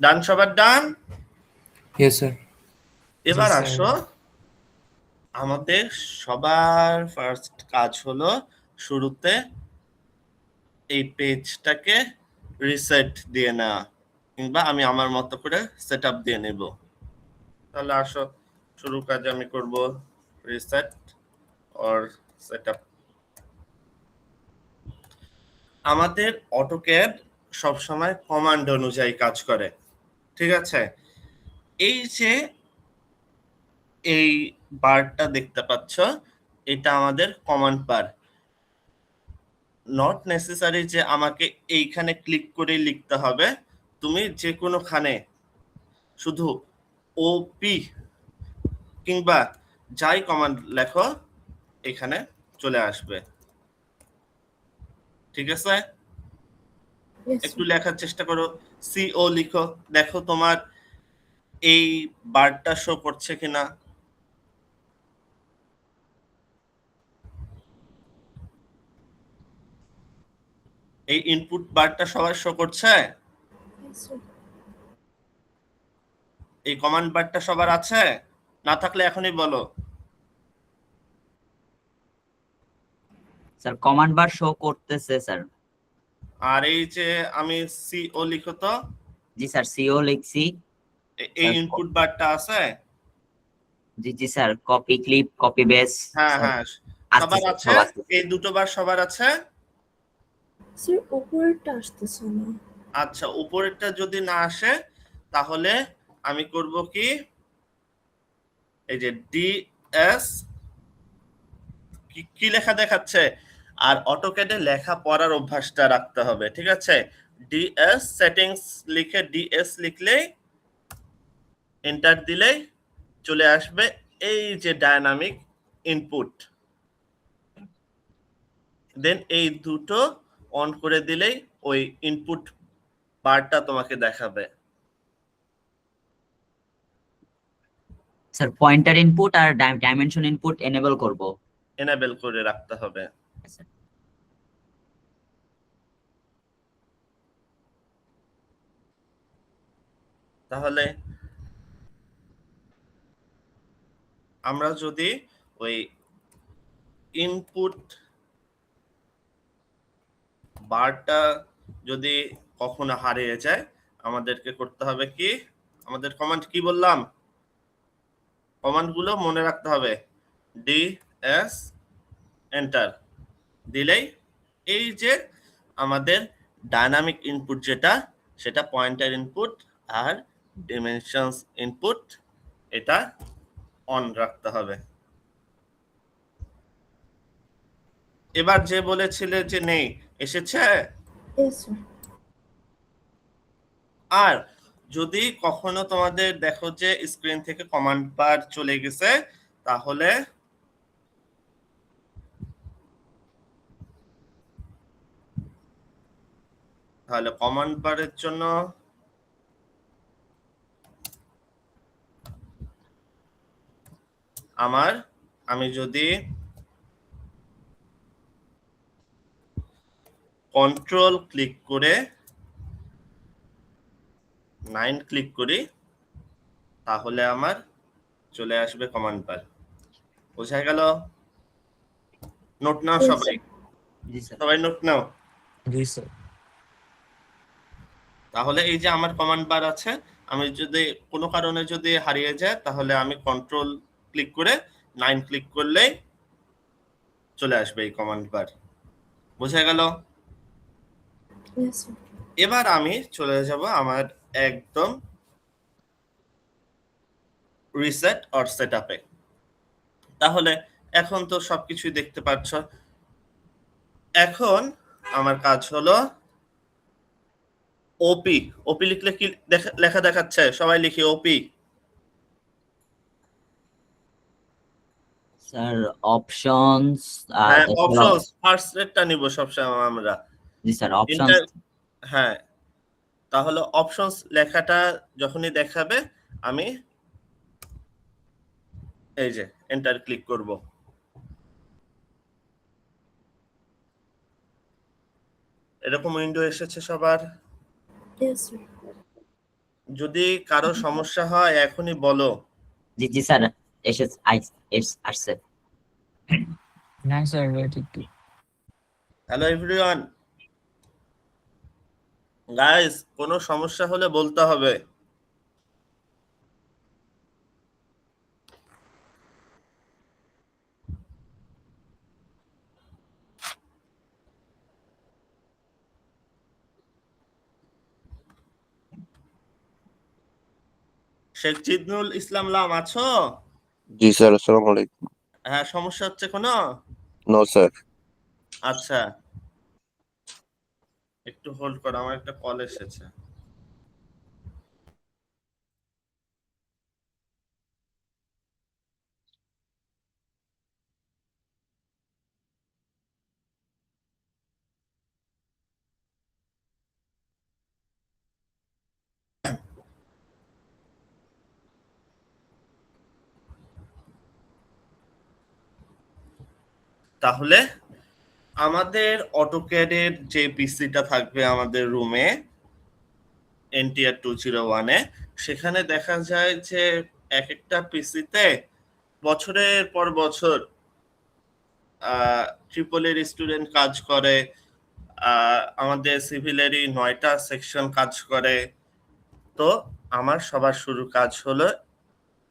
ডান, সবার ডান। Yes, sir. এবার আসো, আমাদের সবার ফার্স্ট কাজ হলো শুরুতে এই পেজটাকে রিসেট দিয়ে নেওয়া, কিংবা আমি আমার মতো করে সেট আপ দিয়ে নেব। তাহলে আসো, শুরু কাজ আমি করব রিসেট অর সেট আপ। আমাদের অটোক্যাড সবসময় কমান্ড অনুযায়ী কাজ করে, ঠিক আছে? এই যে এই বারটা দেখতে পাচ্ছ, এটা আমাদের কমান্ড বার। নট নেসেসারি যে আমাকে এইখানে ক্লিক করে লিখতে হবে, তুমি যে কোনোখানে শুধু ওপি কিংবা যাই কমান্ড লেখো এখানে চলে আসবে, ঠিক আছে? একটু লেখার চেষ্টা করো, সিও লিখো, দেখো তোমার এই বারটা শো করছে কিনা। এই ইনপুট বারটা সবার শো করছে? এই কমান্ড বারটা সবার আছে? না থাকলে এখনই বলো। স্যার কমান্ড বার শো করতেছে স্যার। আর এই যে আমি সিও লিখো তো। জি স্যার, সিও লিখছি। এই ইনপুট বারটা আছে? জি জি sir, copy clip, copy paste. হ্যাঁ হ্যাঁ, সবার আছে? এই দুটো বার সবার আছে? স্যার উপরেরটা আসতেছে না। আচ্ছা, উপরেরটা যদি না আসে তাহলে আমি করব কি, এই যে ডিএস কি লেখা দেখাচ্ছে, আর অটোক্যাডে লেখা পড়ার অভ্যাসটা রাখতে হবে, ঠিক আছে? ডিএস সেটিংস লিখে ডিএস লিখলেই, এন্টার দিলেই চলে আসবে এই যে ডায়নামিক ইনপুট। দেন এই দুটো অন করে দিলেই ওই ইনপুট বারটা তোমাকে দেখাবে। স্যার পয়েন্টার ইনপুট আর ডাইমেনশন ইনপুট এনেবল করব। এনেবল করে রাখতে হবে। তাহলে আমরা যদি ওই ইনপুট বারটা যদি কখনো হারিয়ে যায়, আমাদেরকে করতে হবে কি, আমাদের কমান্ড কি বললাম, কমান্ডগুলো মনে রাখতে হবে। ডিএস এন্টার দিলেই এই যে আমাদের ডায়নামিক ইনপুট যেটা, সেটা পয়েন্টার ইনপুট আর ডিমেনশনস ইনপুট, এটা অন রাখতে হবে। এবার যে বলেছিলে যে নেই, এসেছে? আর যদি কখনো তোমাদের দেখো যে স্ক্রিন থেকে কমান্ড বার চলে গেছে, তাহলে কমান্ড বারের জন্য আমি যদি কন্ট্রোল ক্লিক করে 9 ক্লিক করি, তাহলে আমার চলে আসবে কমান্ড বার। বোঝা গেল? নোট নাও সবাই, সবাই নোট নাও। জি স্যার। তাহলে এই যে আমার কমান্ড বার আছে, আমি যদি কোনো কারণে যদি হারিয়ে যায়, তাহলে আমি কন্ট্রোল ক্লিক করে 9 ক্লিক করলেই চলে আসবে এই কমান্ড বার। বোঝা গেল? এবার আমি চলে যাব আমার একদম রিসেট অর সেটআপে। তাহলে এখন তো সবকিছুই দেখতে পাচ্ছ। এখন আমার কাজ হলো ওপি। ওপি লিখলে কি লেখা দেখাচ্ছে? সবাই লিখি ওপি। স্যার অপশনস, হ্যাঁ, অপশনস ফার্স্ট রেটটা নিব সবসময় আমরা। জি স্যার, অপশনস। হ্যাঁ, তাহলে অপশনস লেখাটা যখনই দেখাবে, আমি এই যে এন্টার ক্লিক করব। এরকম উইন্ডো এসেছে সবার? যদি কারো সমস্যা হয় এখনই বলো। জি জি স্যার, আসছে। না স্যার, ওয়েট একটু। হ্যালো এভরিওয়ান, গাইস কোনো সমস্যা হলে বলতে হবে। শেখ জিদনুল ইসলাম লাম আছো? জি স্যার, আসসালামু আলাইকুম। হ্যাঁ, সমস্যা হচ্ছে কোনো? No sir. আচ্ছা, একটু হোল্ড করো, আমার একটা কল এসেছে। তাহলে আমাদের অটোক্যাডের যে পিসিটা থাকবে আমাদের রুমে NTR 201-এ, সেখানে দেখা যায় যে এক একটা পিসিতে বছরের পর বছর ট্রিপলের স্টুডেন্ট কাজ করে, আমাদের সিভিলেরই 9টা সেকশন কাজ করে। তো আমার সবার শুরু কাজ হলো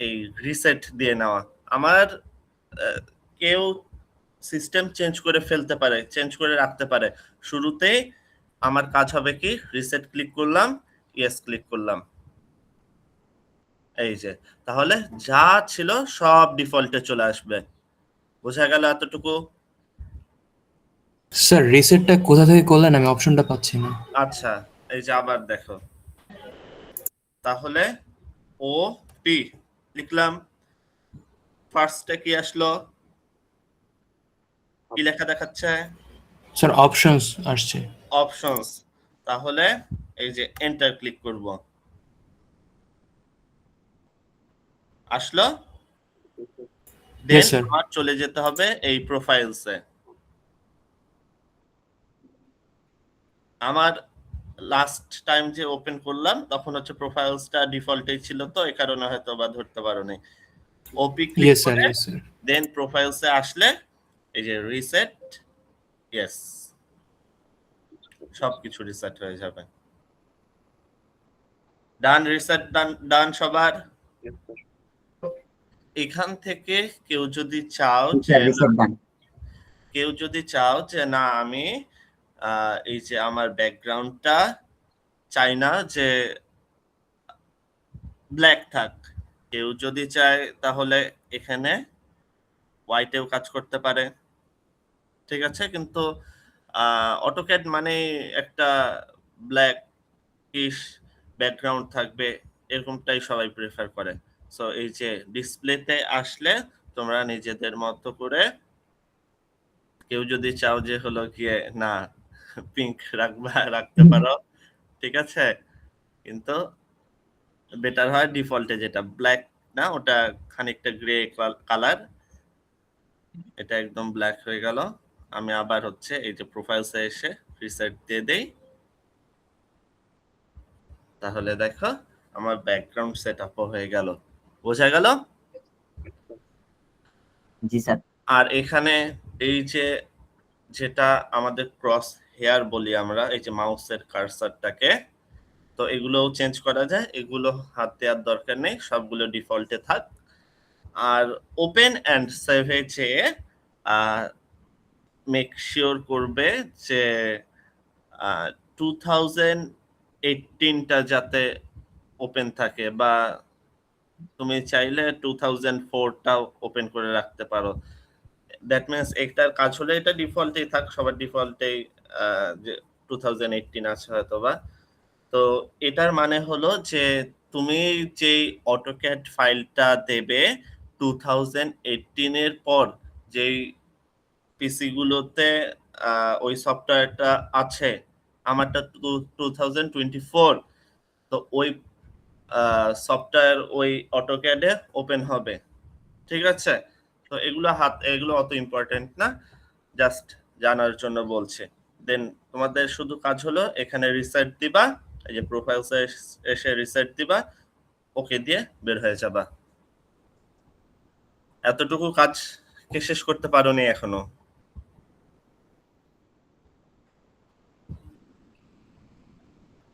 এই রিসেট দিয়ে নেওয়া। আমার কেউ সিস্টেম চেঞ্জ করে ফেলতে পারে, চেঞ্জ করে রাখতে পারে। শুরুতেই আমার কাজ হবে কি, রিসেট ক্লিক করলাম, ইয়েস ক্লিক করলাম, এই যে, তাহলে যা ছিল সব ডিফল্টে চলে আসবে। বোঝা গেল এতটুকু? স্যার, রিসেটটা কোথা থেকে করলেন? আমি অপশনটা পাচ্ছি না। আচ্ছা, এই যে আবার দেখো, তাহলে ও পি লিখলাম, ফার্স্টে কি আসলো, কি লেখা দেখাচ্ছে? স্যার, অপশনস আসছে। অপশনস। তাহলে এই যে এন্টার ক্লিক করব, আসলো। দেন Yes, sir. আমার চলে যেতে হবে এই প্রোফাইলসে। আমার লাস্ট টাইম যে ওপেন করলাম তখন হচ্ছে প্রোফাইলসটা ডিফল্টেই ছিল, তো এই কারণে হয়তো বা ধরতে পারোনি। ওপি ক্লিক Yes, sir. করে Yes, sir. দেন প্রোফাইলসে আসলে এই যে রিসেট, ইয়েস, সবকিছু রিসেট হয়ে যাবে। ডান, রিসেট ডান, ডান সবার। এখান থেকে কেউ যদি চাও যে রিসেট ডান। কেউ যদি চাও যে না আমি এই যে আমার ব্যাকগ্রাউন্ডটা চাই না যে ব্ল্যাক থাক, কেউ যদি চায় তাহলে এখানে হোয়াইটেও কাজ করতে পারে, ঠিক আছে। কিন্তু অটোক্যাড মানে একটা ব্ল্যাক ইশ ব্যাকগ্রাউন্ড থাকবে, এরকমটাই সবাই প্রেফার করে। সো এই যে ডিসপ্লেতে আসলে তোমরা নিজেদের মতো করে, কেউ যদি চাও যে হলো গিয়ে না পিঙ্ক রাখতে পারো, ঠিক আছে। কিন্তু বেটার হয় ডিফল্টে যেটা ব্ল্যাক না, ওটা খানিকটা গ্রে কালার, এটা একদম ব্ল্যাক হয়ে গেল। আমি আবার হচ্ছে এই যে প্রোফাইলসে এসে রিসেট দিয়ে দেই, তাহলে দেখো আমার ব্যাকগ্রাউন্ড সেটআপ হয়ে গেল। বোঝা গেল? জি স্যার। আর এখানে এই যে যেটা আমাদের ক্রস হেয়ার বলি আমরা, এই যে মাউসের কার্সারটাকে, তো এগুলোও চেঞ্জ করা যায়, এগুলো হাত দেওয়ার দরকার নেই, সবগুলো ডিফল্টে থাক। আর ওপেন অ্যান্ড সেভে যেয়ে মেক শিওর করবে যে 2018টা যাতে ওপেন থাকে, বা তুমি চাইলে 2004টাও ওপেন করে রাখতে পারো। দ্যাট মিনস একটার কাজ হলে এটা ডিফল্টেই থাক, সবার ডিফল্টেই যে 2018 আছে হয়তোবা। তো এটার মানে হলো যে তুমি যেই অটোক্যাড ফাইলটা দেবে 2018 এর পর, যেই পিসি গুলোতে ওই সফটওয়্যারটা আছে, আমারটা 2024, তো ওই সফটওয়্যার ওই অটোক্যাডে ওপেন হবে, ঠিক আছে। তো এগুলো অত ইম্পর্টেন্ট না, জাস্ট জানার জন্য বলছে। দেন তোমাদের শুধু কাজ হলো এখানে রিসেট দিবা, এই যে প্রোফাইলসে এসে রিসেট দিবা, ওকে দিয়ে বের হয়ে যাবা। এতটুকু কাজ কে শেষ করতে পারোনি এখনো?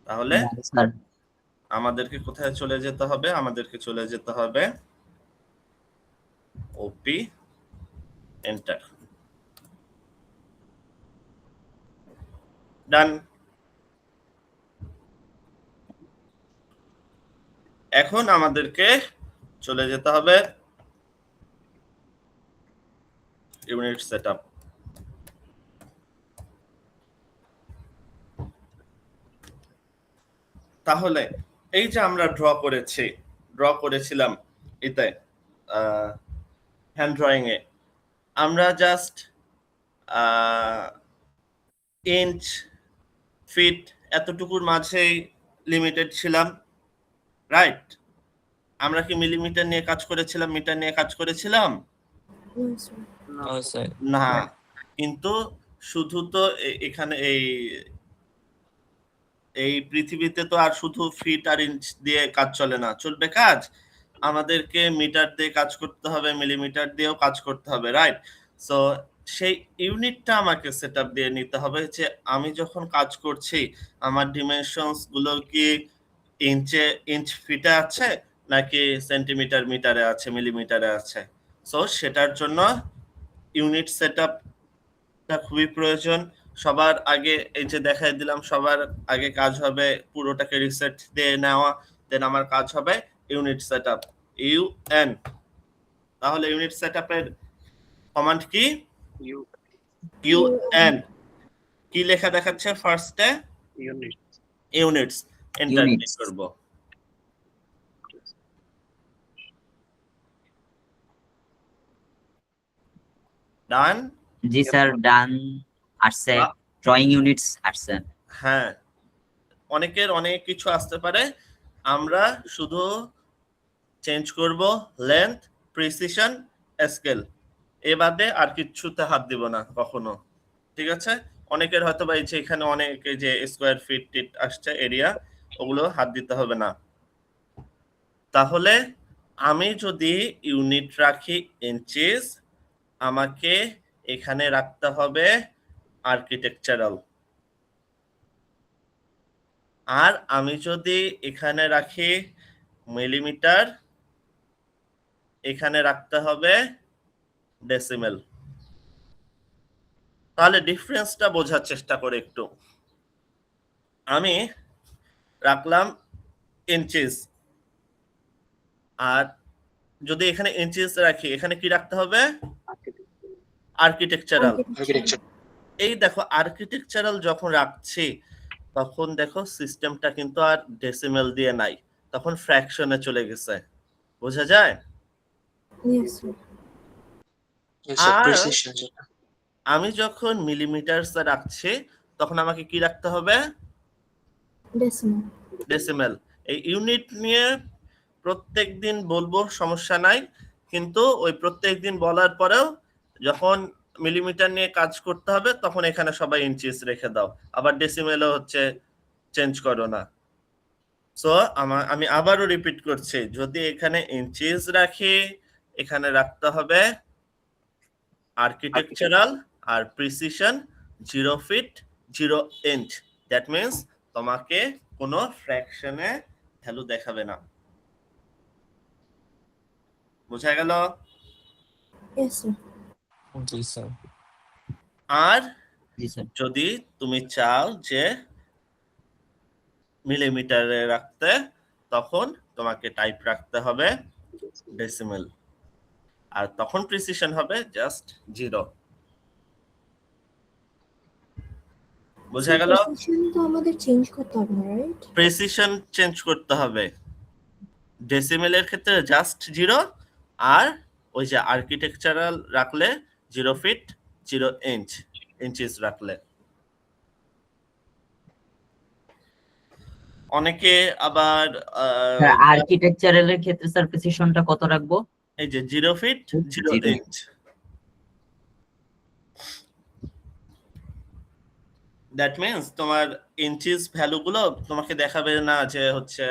তাহলে স্যার আমাদেরকে কোথায় চলে যেতে হবে? আমাদেরকে চলে যেতে হবে ওপি, এন্টার। ডান। এখন আমাদেরকে চলে যেতে হবে ইউনিট সেটআপ। তাহলে এই যে আমরা ড্র করেছিলাম এতে হ্যান্ড ড্রয়িং এ, আমরা জাস্ট ইঞ্চ, ফিট এতটুকুর মাঝেই লিমিটেড ছিলাম, রাইট? আমরা কি মিলিমিটার নিয়ে কাজ করেছিলাম, মিটার নিয়ে কাজ করেছিলাম? No, sir. না, কিন্তু শুধু তো এখানে এই পৃথিবীতে তো আর শুধু ফিট আর ইঞ্চ দিয়ে কাজ চলে না, চলবে কাজ। আমাদেরকে মিটার দিয়ে কাজ করতে হবে, মিলিমিটার দিয়েও কাজ করতে হবে, রাইট? সো সেই ইউনিটটা আমাকে সেটআপ দিয়ে নিতে হবে যে আমি যখন কাজ করছি আমার ডিমেনশনস গুলো কি ইঞ্চ ফিটে আছে নাকি সেন্টিমিটার মিটারে আছে, মিলিমিটারে আছে। সো সেটার জন্য ইউনিট সেটআপটা খুবই প্রয়োজন। সবার আগে এই যে দেখাই দিলাম, সবার আগে কাজ হবে পুরোটাকে রিসেট দিয়ে নেওয়া, দেন আমার কাজ হবে ইউনিট সেটআপ, ইউএন। তাহলে ইউনিট সেটআপের কমান্ড কি? ইউএন। কি লেখা দেখাচ্ছে ফার্স্টে? ইউনিটস। এন্টার ক্লিক করব। ডান। জি স্যার, ডান আসছে। ড্রয়িং ইউনিটস আসছে। হ্যাঁ, অনেকের অনেক কিছু আসতে পারে, আমরা শুধু চেঞ্জ করব লেন্থ, প্রিসিশন, স্কেল, এ বাদে আর কিছুতে হাত দিব না কখনো, ঠিক আছে? অনেকের হয়তো বা এই যে এখানে অনেক এই যে স্কোয়ার ফিট টিট আসছে এরিয়া, ওগুলো হাত দিতে হবে না। তাহলে আমি যদি ইউনিট রাখি ইঞ্চিস, আমাকে এখানে রাখতে হবে আর্কিটেকচারাল। আর আমি যদি এখানে রাখি মিলিমিটার, এখানে রাখতে হবে ডেসিমেল। তাহলে ডিফারেন্সটা বোঝার চেষ্টা করে একটু। আমি রাখলাম ইঞ্চিস, আর যদি এখানে ইঞ্চিস রাখি, এখানে কি রাখতে হবে? আর্কিটেকচারাল। এই দেখো, আর্কিটেকচারাল যখন রাখছি তখন দেখো সিস্টেমটা কিন্তু আর ডেসিমেল দিয়ে নাই, তখন ফ্র্যাকশনে চলে গেছে, বোঝা যায়? Yes, sir. আর আমি যখন মিলিমিটারস রাখছি তখন আমাকে কি রাখতে হবে? Decimal. ডেসিমেল। এই ইউনিট নিয়ে প্রত্যেকদিন বলবো, সমস্যা নাই, কিন্তু ওই প্রত্যেকদিন বলার পরেও যখন মিলিমিটার নিয়ে কাজ করতে হবে তখন এখানে সবাই ইঞ্চিস রেখে দাও, আবার ডেসিমেলও হচ্ছে চেঞ্জ করো না। সো আমি আবারও রিপিট করছি, যদি এখানে ইঞ্চিস রাখি, এখানে রাখতে হবে আর্কিটেকচারাল, আর precision 0 feet 0 inch. That means তোমাকে কোনো ফ্র্যাকশনে ভ্যালু দেখাবে না, বোঝা গেল? Yes, sir. জি স্যার। আর জি স্যার। যদি তুমি চাও যে মিলিমিটারে রাখতে, তখন তোমাকে টাইপ রাখতে হবে ডেসিমেল, আর তখন প্রিসিশন হবে জাস্ট 0। বোঝা গেল? Precision তো আমাদের চেঞ্জ করতে হবে না, রাইট? প্রিসিশন চেঞ্জ করতে হবে, ডেসিমেলের ক্ষেত্রে জাস্ট 0, আর ওই যে আর্কিটেকচারাল রাখলে 0 ফিট 0 ইঞ্চ, ইঞ্চিস রাখলে। অনেকে আবার আর্কিটেকচারালের ক্ষেত্রে স্যার প্রিসিশনটা কত রাখবো? এই যে 0 ফিট 0 0 ইঞ্চ। দ্যাট মিন্স তোমার ইঞ্চিস ভ্যালুগুলো তোমাকে দেখাবে না যে হচ্ছে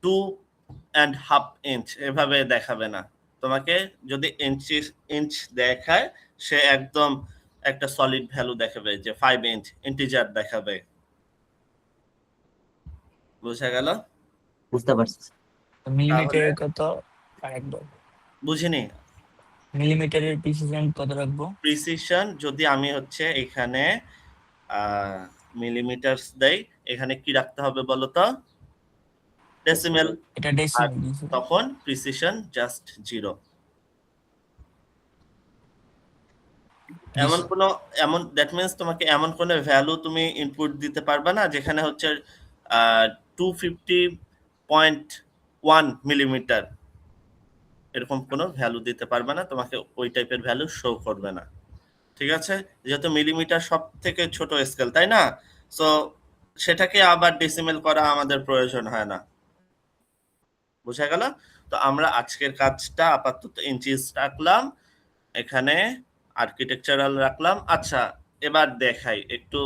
2.5 ইঞ্চ এভাবে দেখাবে না। তোমাকে যদি ইঞ্চ দেখায় সে একদম একটা সলিড ভ্যালু দেখাবে, যে 5 ইঞ্চ ইন্টিজার দেখাবে। বুঝা গেল? বুঝতে পারছি স্যার। মিলিমিটারের কত রাখবো? বুঝিনি। মিলিমিটারের প্রিসিশন কত রাখবো? প্রিসিশন যদি আমি হচ্ছে এখানে মিলিমিটারস দেই, এখানে কি রাখতে হবে বলো তো? ডেসিমেল। এটা আর ডেসিমেল দিয়েছি। তখন প্রিসিশন জাস্ট 0। এমন দ্যাট মিন্স তোমাকে এমন কোন ভ্যালু তুমি ইনপুট দিতে পারবে না যেখানে হচ্ছে 250.1 মিলিমিটার এরকম কোনো ভ্যালু দিতে পারবে না, তোমাকে ওই টাইপের ভ্যালু শো করবে না। ঠিক আছে? যেহেতু মিলিমিটার সব থেকে ছোট স্কেল, তাই না? সো সেটাকে আবার ডেসিমেল করা আমাদের প্রয়োজন হয় না। বুঝা গেল? তো আমরা আজকের কাজটা আপাতত ইঞ্চিস রাখলাম, এখানে আর্কিটেকচারাল রাখলাম। আচ্ছা, এবার দেখাই একটু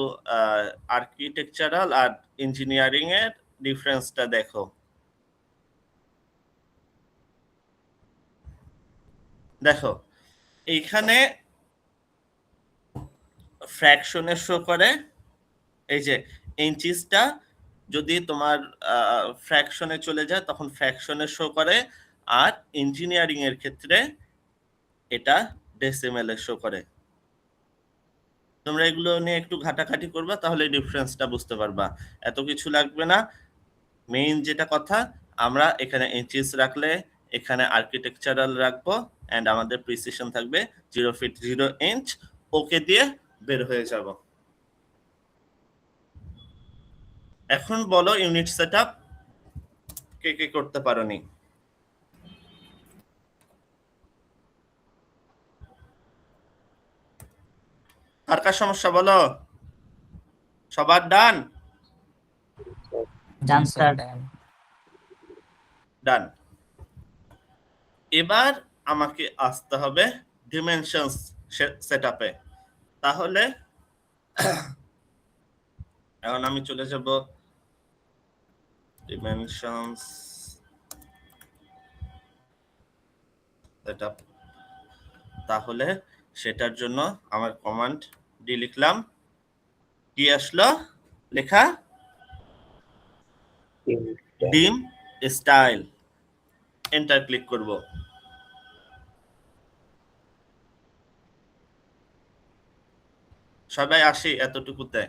আর্কিটেকচারাল আর ইঞ্জিনিয়ারিং এর ডিফারেন্সটা দেখো। দেখো এইখানে ফ্র্যাকশনে শো করে, এই যে ইঞ্চিসটা যদি তোমার ফ্র্যাকশনে চলে যায় তখন ফ্র্যাকশনে শো করে, আর ইঞ্জিনিয়ারিং এর ক্ষেত্রে এটা ডেসিমেলে শো করে। তোমরা এগুলো নিয়ে একটু ঘাটাঘাটি করবা, তাহলে ডিফারেন্সটা বুঝতে পারবা। এত কিছু লাগবে না। মেইন যেটা কথা, আমরা এখানে ইঞ্চিস রাখলে এখানে আর্কিটেকচারাল রাখবো, এন্ড আমাদের প্রিসিশন থাকবে 0 ফিট 0 ইঞ্চ। ওকে দিয়ে বের হয়ে যাব। এখন বলো ইউনিট সেটআপ কে কে করতে পারোনি? কার কার সমস্যা বলো? সবার ডান? Done sir. ডান। এবার আমাকে আসতে হবে ডিমেনশনস সেটআপে। তাহলে এখন আমি চলে যাব ডিমেনশনস সেটআপ। তাহলে সেটার জন্য আমার কমান্ড ডি লিখলাম। কি আসলো লেখা? ডিম স্টাইল। এন্টার ক্লিক করব। সবাই আসি এতটুকুতে।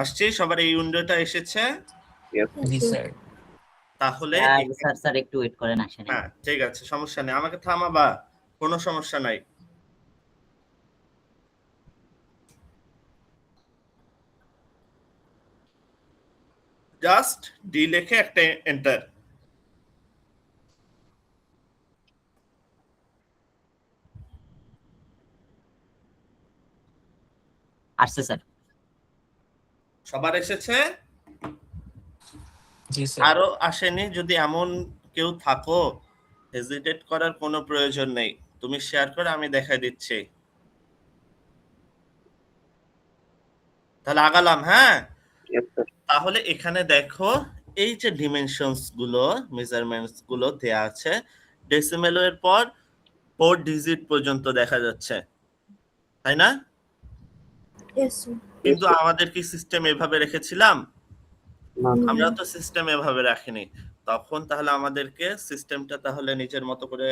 আসছি, সবার এই উইন্ডোটা এসেছে। জি স্যার। তাহলে স্যার স্যার একটু ওয়েট করেন, আসেন। হ্যাঁ ঠিক আছে, সমস্যা নেই, আমাকে থামাবা, কোনো সমস্যা নাই। জাস্ট ডি লিখে একটা এন্টার। আসছে স্যার। সবার এসেছে? জি স্যার। আরো আসেনি? যদি এমন কেউ থাকো, হেজিটেট করার কোনো প্রয়োজন নেই, তুমি শেয়ার করে আমি দেখাই দিচ্ছি। তাহলে আগালাম। হ্যাঁ, তাহলে এখানে দেখো এই যে ডিমেনশনস গুলো, মেজারমেন্টস গুলো দেয়া আছে, ডেসিমেলের পর 4 ডিজিট পর্যন্ত দেখা যাচ্ছে, তাই না? Yes, sir. কিন্তু আমাদের কি সিস্টেম এভাবে রেখেছিলাম? No. আমরা তো সিস্টেম এভাবে রাখিনি। তখন তাহলে আমাদেরকে সিস্টেমটা তাহলে নিজের মতো করে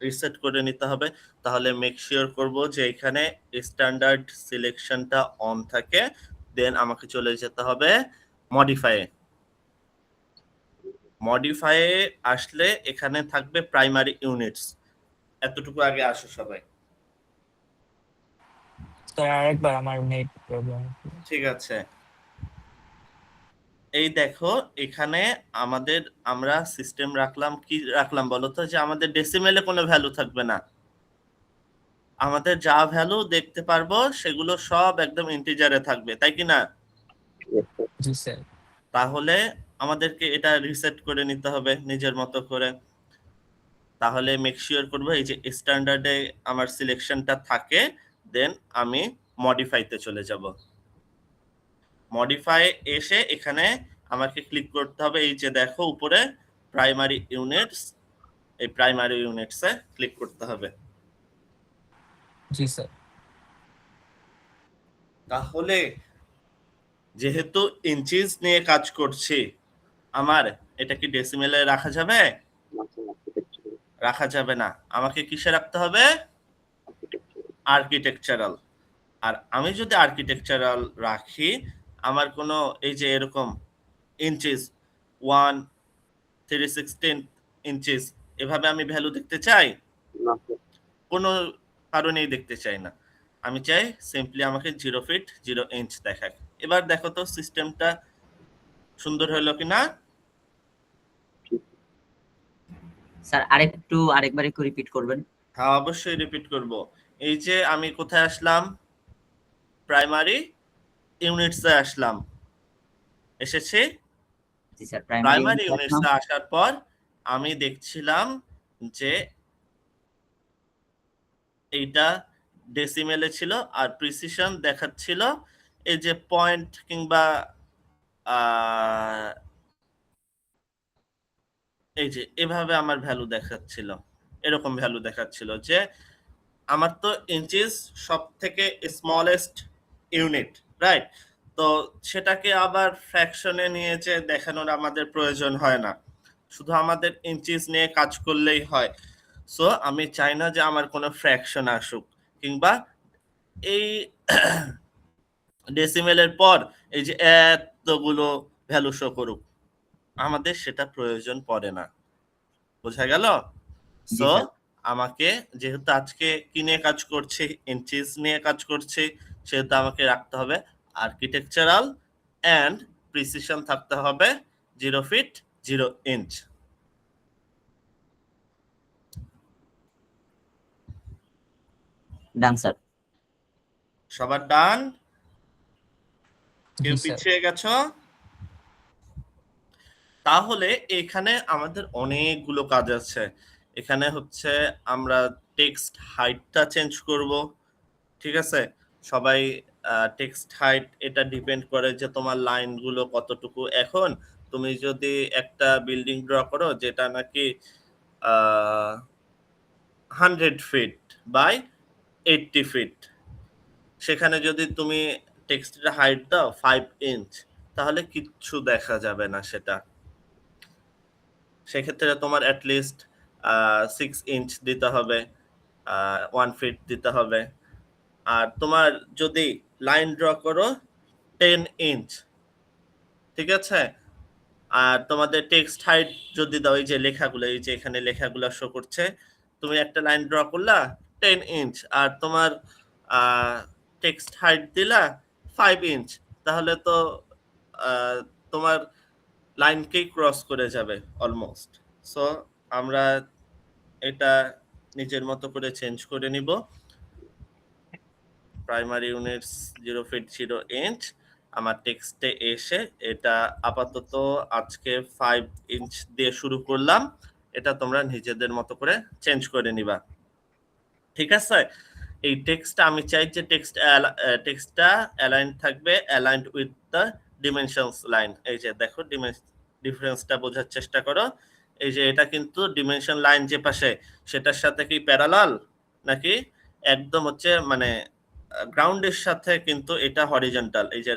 রিসেট করে নিতে হবে। তাহলে মেক শিওর করব যে এখানে স্ট্যান্ডার্ড সিলেকশনটা অন থাকে। দেন আমাকে চলে যেতে হবে মডিফাইয়ে। মডিফাইয়ে আসলে এখানে থাকবে প্রাইমারি ইউনিটস। এতটুকু আগে আসো সবাই। স্যার আরেকবার, আমার নেট প্রবলেম। ঠিক আছে, এই দেখো এখানে আমরা সিস্টেম রাখলাম, কি রাখলাম বলো তো? যে আমাদের ডেসিমেলে কোনো ভ্যালু থাকবে না, আমাদের যা ভ্যালু দেখতে পারবো সেগুলো সব একদম ইন্টিজারে থাকবে, তাই কি না? জি স্যার। তাহলে আমাদেরকে এটা রিসেট করে নিতে হবে নিজের মতো করে। তাহলে মেক শিওর করবো এই যে স্ট্যান্ডার্ডে আমার সিলেকশনটা থাকে, দেন আমি মডিফাইতে চলে যাব। মডিফাই এসে এখানে আমাকে ক্লিক করতে হবে, এই যে দেখো উপরে প্রাইমারি ইউনিটস, এই প্রাইমারি ইউনিটসে ক্লিক করতে হবে। জি স্যার। তাহলে যেহেতু ইঞ্চিস নিয়ে কাজ করছি, আমার এটা কি ডেসিমেলে রাখা যাবে? রাখা যাবে না, আমাকে কিসে রাখতে হবে? আর্কিটেকচারাল। আর আমি যদি আর্কিটেকচারাল রাখি, আমার কোনো এই যে এরকম ইঞ্চিস 1 3/16 ইঞ্চিস এভাবে আমি ভ্যালু দেখতে চাই? কোনো কারণেই দেখতে চাই না। আমি চাই সিম্পলি আমাকে 0 ফিট 0 ইঞ্চ দেখাক। এবার দেখো তো সিস্টেমটা সুন্দর হলো কিনা? স্যার আরেকবার একটু রিপিট করবেন। হ্যাঁ, অবশ্যই রিপিট করব। এই যে আমি কোথায় আসলাম? প্রাইমারি ইউনিটসে আসলাম। এসেছি? জি স্যার, প্রাইমারি ইউনিটসে আসার পর আমি দেখছিলাম যে এইটা ডেসিমেলে ছিল আর প্রিসিশন দেখাচ্ছিল এই যে পয়েন্ট কিংবা এই যে এভাবে আমার ভ্যালু দেখাচ্ছিল, এরকম ভ্যালু দেখাচ্ছিল যে আমার তো ইঞ্চিস সব থেকে স্মলেস্ট ইউনিট, রাইট? তো সেটাকে আবার ফ্র্যাকশনে নিয়ে যে দেখানোর আমাদের প্রয়োজন হয় না, শুধু আমাদের ইঞ্চিস নিয়ে কাজ করলেই হয়। সো আমি চাই না যে আমার কোনো ফ্র্যাকশন আসুক, কিংবা এই ডেসিমেলের পর এই যে এতগুলো ভ্যালু শো করুক, আমাদের সেটা প্রয়োজন পড়ে না। বোঝা গেল? সো আমাকে যেহেতু আজকে কি নিয়ে কাজ করছি, ইঞ্চিস নিয়ে কাজ করছি, সেহেতু আমাকে রাখতে হবে আর্কিটেকচারাল অ্যান্ড প্রিসিশন থাকতে হবে 0 ফিট 0 ইঞ্চ। Done sir. সবার ডান? কেউ জি স্যার। পিছিয়ে গেছো? তাহলে এখানে আমাদের অনেকগুলো কাজ আছে। এখানে হচ্ছে আমরা টেক্সট হাইটটা চেঞ্জ করব, ঠিক আছে? সবাই টেক্সট হাইট এটা ডিপেন্ড করে যে তোমার লাইনগুলো কতটুকু। এখন তুমি যদি একটা বিল্ডিং ড্র করো যেটা নাকি 100 ফিট বাই 80 ফিট, সেখানে যদি তুমি টেক্সটের হাইট দাও 5 ইঞ্চ, তাহলে কিচ্ছু দেখা যাবে না সেটা। সেক্ষেত্রে তোমার অ্যাটলিস্ট 6 ইঞ্চ দিতে হবে, 1 ফিট দিতে হবে। আর তোমার যদি লাইন ড্র করো 10 ইঞ্চ, ঠিক আছে? আর তোমাদের টেক্সট হাইট যদি দাও, এই যে লেখাগুলো, এই যে এখানে লেখাগুলো শো করছে, তুমি একটা লাইন ড্র করলা 10 ইঞ্চ আর তোমার টেক্সট হাইট দিলা 5 ইঞ্চ, তাহলে তো তোমার লাইনকেই ক্রস করে যাবে অলমোস্ট। সো আমরা এটা নিজের মতো করে চেঞ্জ করে নিব। প্রাইমারি ইউনিটস 0 ফিট 0 ইঞ্চ আমার টেক্সটে এসে এটা আপাতত আজকে 5 ইঞ্চ দিয়ে শুরু করলাম। এটা তোমরা নিজেদের মতো করে চেঞ্জ করে নিবা, ঠিক আছে? এই টেক্সটটা আমি চাই যে টেক্সটটা অ্যালাইন থাকবে, অ্যালাইনড উইথ দ্য ডিমেনশনস লাইন। এই যে দেখো ডিফারেন্সটা বোঝার চেষ্টা করো। এই যে এটা কিন্তু ডিমেনশন লাইন যে পাশে, সেটার সাথে কি প্যারালাল নাকি একদম হচ্ছে মানে গ্রাউন্ডের সাথে কিন্তু এটা হরিজন্টাল। এই যে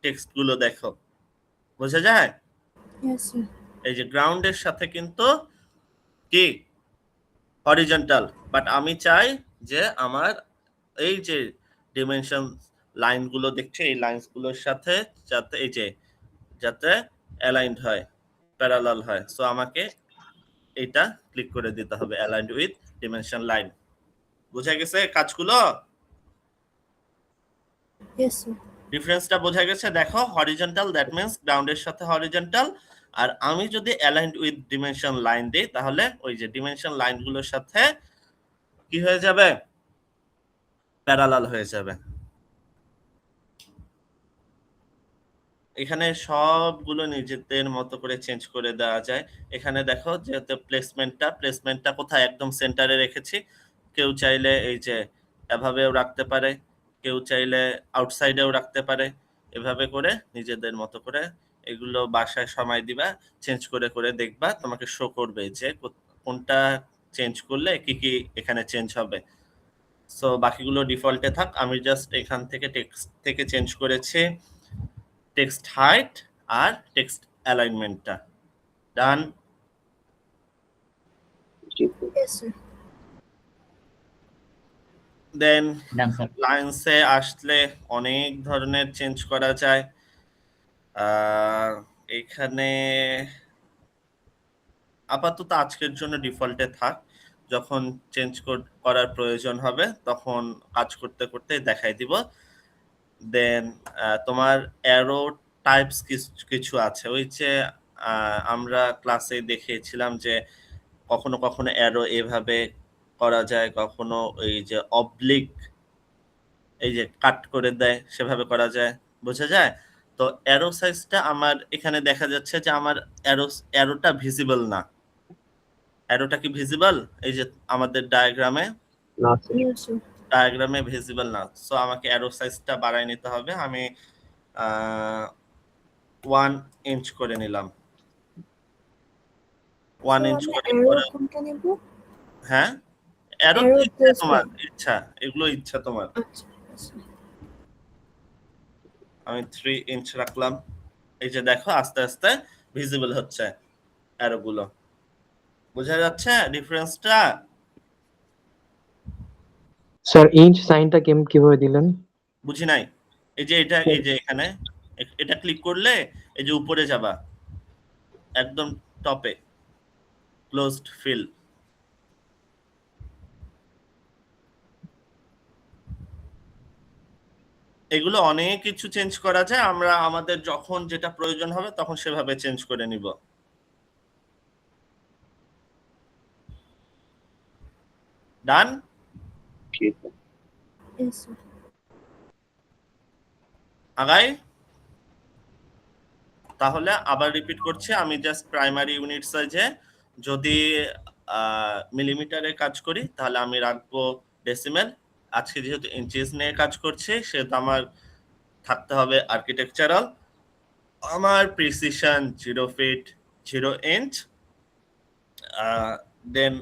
টেক্সটগুলো দেখো, বোঝা যায়? Yes, sir. এই যে গ্রাউন্ডের সাথে কিন্তু কি হরিজন্টাল, বাট আমি চাই যে আমার এই যে ডিমেনশন লাইনগুলো দেখছে, এই লাইনসগুলোর সাথে যাতে এই যে যাতে অ্যালাইনড হয়, প্যারালাল হয়। সো আমাকে এটা ক্লিক করে দিতে হবে অ্যালাইনড উইথ ডিমেনশন লাইন। বোঝা গেছে কাজগুলো? Yes, sir. ডিফারেন্সটা বোঝা গেছে? দেখো হরিজন্টাল, দ্যাট মিন্স গ্রাউন্ডের সাথে হরিজন্টাল। আর আমি যদি অ্যালাইনড উইথ ডিমেনশন লাইন দিই, তাহলে ওই যে ডিমেনশন লাইনগুলোর সাথে কি হয়ে যাবে? প্যারালাল হয়ে যাবে। এখানে সবগুলো নিজেদের মতো করে চেঞ্জ করে দেওয়া যায়। এখানে দেখো যেহেতু প্লেসমেন্টটা কোথায় একদম সেন্টারে রেখেছি। কেউ চাইলে এই যে এভাবেও রাখতে পারে, কেউ চাইলে আউটসাইডেও রাখতে পারে। এভাবে করে নিজেদের মতো করে এগুলো বাসায় সময় দিবা, চেঞ্জ করে করে দেখবা, তোমাকে শো করবে যে কোনটা চেঞ্জ করলে কি কি এখানে চেঞ্জ হবে। সো বাকিগুলো ডিফল্টে থাক, আমি জাস্ট এখান থেকে টেক্সট থেকে চেঞ্জ করেছি টেক্সট হাইট আর টেক্সট অ্যালাইনমেন্টটা। ডান। Yes, sir. দেন Done, sir. লাইন্সে আসলে অনেক ধরনের চেঞ্জ করা যায়। এখানে আপাতত আজকের জন্য ডিফল্টে থাক, যখন চেঞ্জ করার প্রয়োজন হবে তখন কাজ করতে করতে দেখাই দিব। দেন তোমার অ্যারো টাইপস কিছু আছে, ওই যে আমরা ক্লাসে দেখিয়েছিলাম যে কখনো কখনো অ্যারো এভাবে করা যায়, কখনো এই যে অবলিক এই যে কাট করে দেয় সেভাবে করা যায়, বোঝা যায়। তো অ্যারো সাইজটা আমার এখানে দেখা যাচ্ছে যে আমার অ্যারোটা ভিজিবল না। অ্যারোটা কি ভিজিবল? এই যে আমাদের ডায়াগ্রামে Yes, sir. ভিজিবল না। সো আমাকে অ্যারো সাইজটা বাড়ায় নিতে হবে। আমি 1 ইঞ্চ করে নিলাম। 1 So, ইঞ্চ আমরা করে arrow পরে কোনটা নেব? হ্যাঁ, অ্যারো Arrow ইচ্ছা placement. তোমার, ইচ্ছা, এগুলো ইচ্ছা তোমার। আচ্ছা, yes, sir. আমি 3 ইঞ্চ রাখলাম। এই যে দেখো আস্তে আস্তে ভিজিবল হচ্ছে অ্যারো গুলো, বোঝা যাচ্ছে ডিফারেন্সটা? স্যার ইঞ্চ সাইনটা কিভাবে দিলেন? বুঝি নাই। এই যে এটা, এই যে এখানে এটা ক্লিক করলে এই যে উপরে যাবা একদম টপে ক্লোজড ফিল। এগুলো অনেক কিছু চেঞ্জ করা যায়, আমরা আমাদের যখন যেটা প্রয়োজন হবে তখন সেভাবে চেঞ্জ করে নিব। ডান। Yes, sir. আগাই। তাহলে আবার রিপিট করছি, আমি জাস্ট প্রাইমারি ইউনিট সাইজে যদি মিলিমিটারে কাজ করি তাহলে আমি রাখবো ডেসিমেল। আজকে যেহেতু ইঞ্চিস নিয়ে কাজ করছি সেহেতু আমার থাকতে হবে আর্কিটেকচারাল। আমার প্রিসিশন 0 ফিট 0 ইঞ্চ। দেন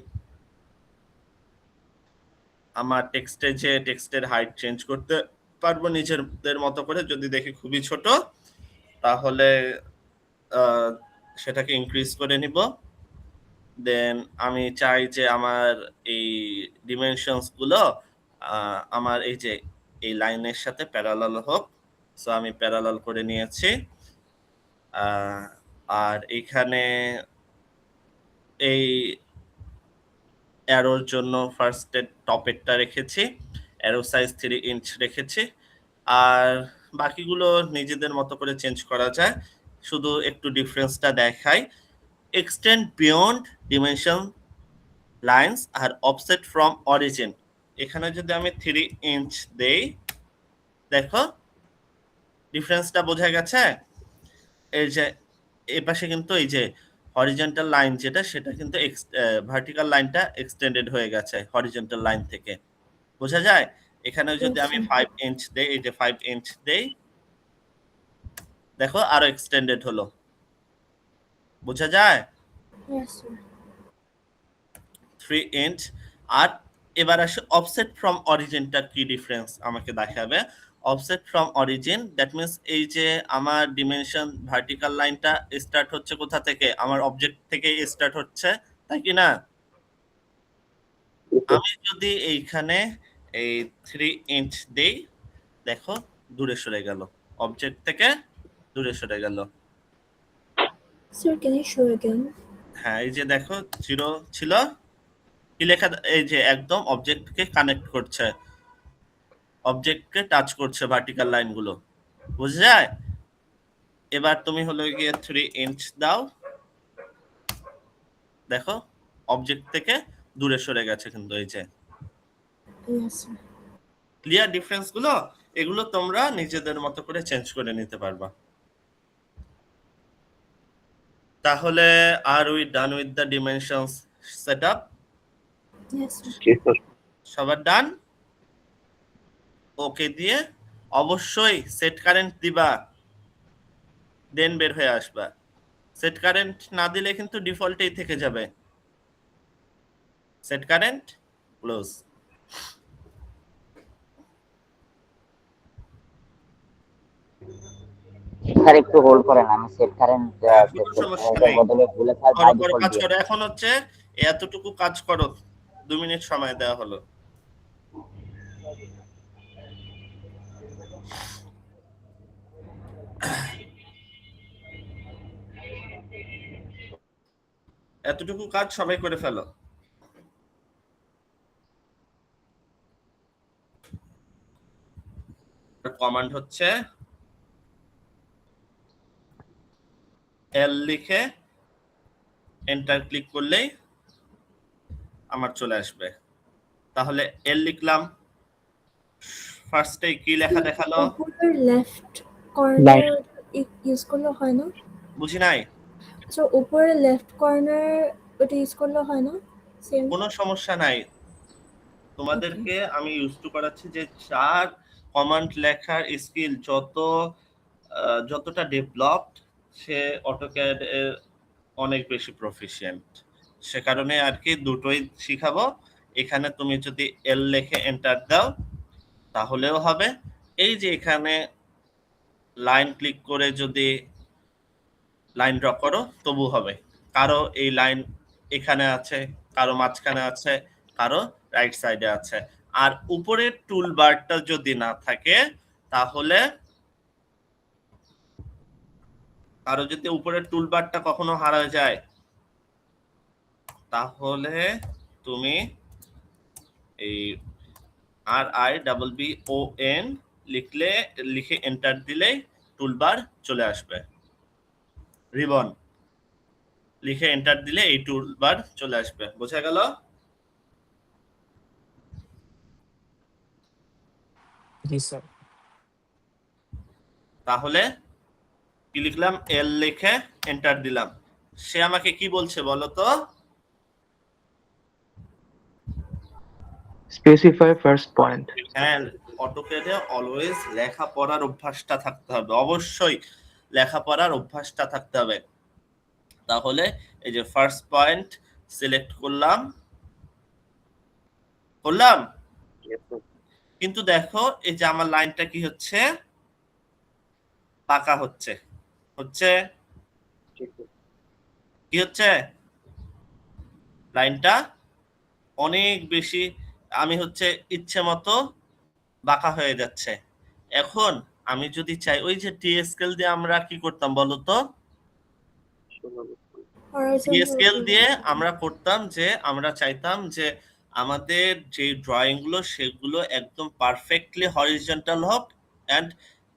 আমার টেক্সটের হাইট চেঞ্জ করতে পারবো নিজেদের মতো করে, যদি দেখি খুবই ছোট তাহলে সেটাকে ইনক্রিজ করে নিব। দেন আমি চাই যে আমার এই ডিমেনশনস গুলো আমার এই যে এই লাইনের সাথে প্যারালাল হোক, সো আমি প্যারালাল করে নিয়েছি। আর এখানে এই অ্যারোর জন্য ফার্স্টে টপেরটা রেখেছি, অ্যারো সাইজ 3 ইঞ্চ রেখেছি। আর বাকিগুলো নিজেদের মতো করে চেঞ্জ করা যায়, শুধু একটু ডিফারেন্সটা দেখাই। এক্সটেন্ড বিয়ন্ড ডিমেনশন লাইন্স আর অফসেট ফ্রম অরিজিন, এখানে যদি আমি 3 ইঞ্চ দেই, দেখো ডিফারেন্সটা বোঝা গেছে। এই যে এই পাশে কিন্তু এই যে হরিজন্টাল লাইন যেটা, সেটা কিন্তু ভার্টিক্যাল লাইনটা এক্সটেন্ডেড হয়ে গেছে হরিজন্টাল লাইন থেকে, বোঝা যায়। এখানে যদি আমি 5 ইঞ্চ দেই, এই যে 5 ইঞ্চ দেই, দেখো আরো এক্সটেন্ডেড হলো, বোঝা যায়। Yes, sir. 3 ইঞ্চ। আর এবার আসে অফসেট ফ্রম অরিজিনটা কি ডিফারেন্স আমাকে দেখাবে। Offset from origin that means এই যে আমার ডিমেনশন ভার্টিক্যাল লাইনটা স্টার্ট হচ্ছে কোথা থেকে, আমার অবজেক্ট থেকে স্টার্ট হচ্ছে, তাই কি না? আমি যদি এইখানে এই 3 ইঞ্চ দেই, দেখো দূরে সরে গেল, অবজেক্ট থেকে দূরে সরে গেল। Sir, can you show again? হ্যাঁ, এই যে দেখো 0 ছিল, কি লেখা, এই যে একদম অবজেক্টকে কানেক্ট করছে, অবজেক্টকে টাচ করছে ভার্টিক্যাল লাইনগুলো, বুঝা যায়। এবার তুমি হলো গিয়ে 3 ইঞ্চ দাও, দেখো অবজেক্ট থেকে দূরে সরে গেছে কিন্তু, এই যে Yes, sir. ক্লিয়ার ডিফারেন্স গুলো। এগুলো তোমরা নিজেদের মতো করে চেঞ্জ করে নিতে পারবা। তাহলে are we done with the dimensions setup? Yes, sir. Yes, sir. সবার ডান? ওকে দিয়ে অবশ্যই সেট কারেন্ট দিবা, দেন বের হয়ে আসবা। সেট কারেন্ট না দিলে কিন্তু ডিফল্টেই থেকে যাবে। Set current close. স্যার একটু হোল্ড করেন, আমি সেট কারেন্ট কোনো সমস্যা নেই, বদলে ভুলে স্যার করো বাই করো, ডিফল্ট কাজ দিয়ে। করো। এখন হচ্ছে এতটুকু কাজ করো, 2 মিনিট সময় দেওয়া হলো। এতটুকু কাজ সবাই করে ফেলো। কমান্ড হচ্ছে এল লিখে এন্টার ক্লিক করলেই আমার চলে আসবে। তাহলে এল লিখলাম, ফার্স্টে কি লেখা দেখালো? উপরের লেফট কর্নার ইউজ করলে হয় না? বুঝি নাই। আচ্ছা, উপরের লেফট কর্নার ওটা ইউজ করলে হয় না? সেম। কোনো সমস্যা নাই, তোমাদেরকে আমি ইউজ টু করাচ্ছি যে চার কমান্ড লেখার স্কিল যতটা ডেভেলপড, সে অটোক্যাড এর অনেক বেশি প্রফিশিয়েন্ট। সে কারণে আর কি দুটোই শিখাবো। এখানে তুমি যদি এল লিখে এন্টার দাও তাহলেও হবে। এই যে এখানে লাইন ক্লিক করে যদি লাইন ড্র করো তবু হবে। কারো এই লাইন এখানে আছে, কারো মাঝখানে আছে, কারো রাইট সাইডে আছে। আর উপরের টুল বারটা যদি না থাকে তাহলে, কারো যদি উপরের টুল বারটা কখনো হারা যায় তাহলে তুমি এই RIBBON লিখে এন্টার দিলেই টুলবার চলে আসবে। রিবন লিখে এন্টার দিলে এই টুলবার চলে আসবে। বোঝা গেল? জি স্যার। তাহলে কি লিখলাম? এল লিখে এন্টার দিলাম। সে আমাকে কি বলছে বলো তো? Specify first point. হ্যাঁ, অটোক্যাডে অলওয়েজ লেখাপড়ার অভ্যাসটা থাকতে হবে, অবশ্যই লেখাপড়ার অভ্যাসটা থাকতে হবে। তাহলে এই যে ফার্স্ট পয়েন্ট সিলেক্ট করলাম, Yes, sir. কিন্তু দেখো এই যে আমার লাইনটা কি হচ্ছে? পাকা হচ্ছে Yes, sir. কি হচ্ছে? লাইনটা অনেক বেশি আমি হচ্ছে ইচ্ছে মতো বাঁকা হয়ে যাচ্ছে। এখন আমি যদি চাই, ওই যে টি স্কেল দিয়ে আমরা কি করতাম বলো তো? টি স্কেল দিয়ে আমরা করতাম যে আমরা চাইতাম যে আমাদের যে ড্রয়িং গুলো সেগুলো একদম পারফেক্টলি হরিজন্টাল হোক, এন্ড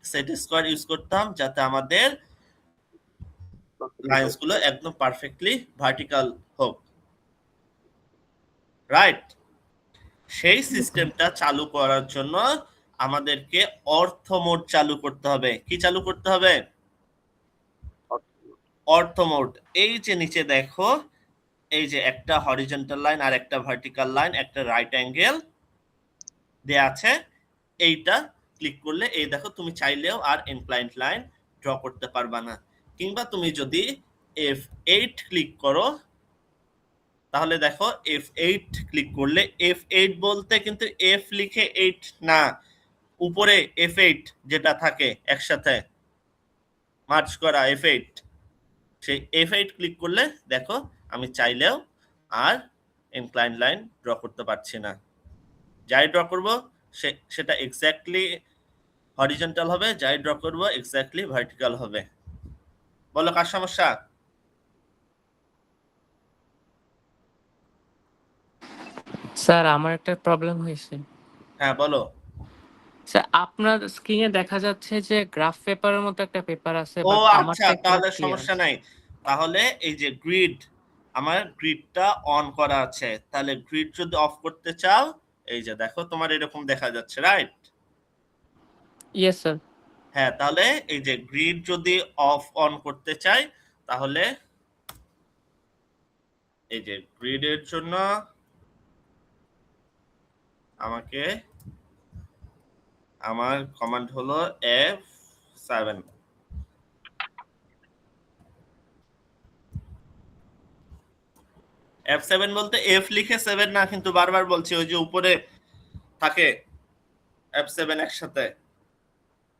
সেট স্কোয়ার ইউজ করতাম যাতে আমাদের লাইনস গুলো একদম পারফেক্টলি ভার্টিক্যাল হোক। রাইট? সেই সিস্টেমটা চালু করার জন্য আমাদেরকে অর্থ মোড চালু করতে হবে। কি চালু করতে হবে? অর্থ মোড। এই যে নিচে দেখো, এই যে একটা হরিজন্টাল লাইন আর একটা ভার্টিক্যাল লাইন, একটা রাইট অ্যাঙ্গেল দেয়া আছে। এইটা ক্লিক করলে এই দেখো তুমি চাইলেও আর ইনক্লাইন্ড লাইন ড্র করতে পারবা না। কিংবা তুমি যদি F8 ক্লিক করো তাহলে দেখো F8 ক্লিক করলে, F8 বলতে কিন্তু F লিখে 8 না, উপরে F8 যেটা থাকে একসাথে মার্জ করা F8, সেই F8 ক্লিক করলে দেখো আমি চাইলেও আর ইনক্লাইন লাইন ড্র করতে পারছি না। যাই ড্র করব সেটা এক্স্যাক্টলি হরিজন্টাল হবে, যাই ড্র করব এক্স্যাক্টলি ভার্টিক্যাল হবে। বলো কার সমস্যা? স্যার আমার একটা প্রবলেম হয়েছে। হ্যাঁ বলো। স্যার আপনার স্ক্রিনে দেখা যাচ্ছে যে গ্রাফ পেপারের মতো একটা পেপার আছে, ও বাট আচ্ছা, আমারটা তাহলে ক্লিয়ার। সমস্যা নাই। তাহলে এই যে গ্রিড, আমার গ্রিডটা অন করা আছে, তাহলে গ্রিড যদি অফ করতে চাও এই যে দেখো তোমার এরকম দেখা যাচ্ছে, রাইট? Yes sir. হ্যাঁ, তাহলে এই যে গ্রিড যদি অফ অন করতে চাই তাহলে এই যে গ্রিডের জন্য আমাকে আমার কমান্ড হলো F7। F7 বলতে F লিখে 7 না, কিন্তু বারবার বলছি ওই যে উপরে থাকে F7 একসাথে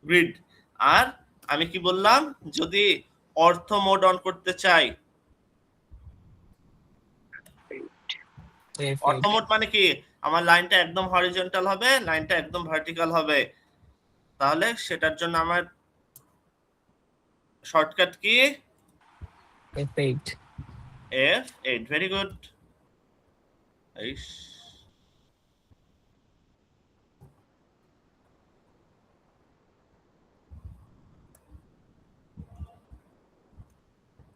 গ্রিড। আর আমি কি বললাম, যদি অর্থ মোড অন করতে চাই, অর্থ মোড মানে কি, আমার লাইনটা একদম হরিজন্টাল হবে, লাইনটা একদম ভার্টিক্যাল হবে, তাহলে সেটার জন্য আমার শর্টকাট কি F8. F8। Very good.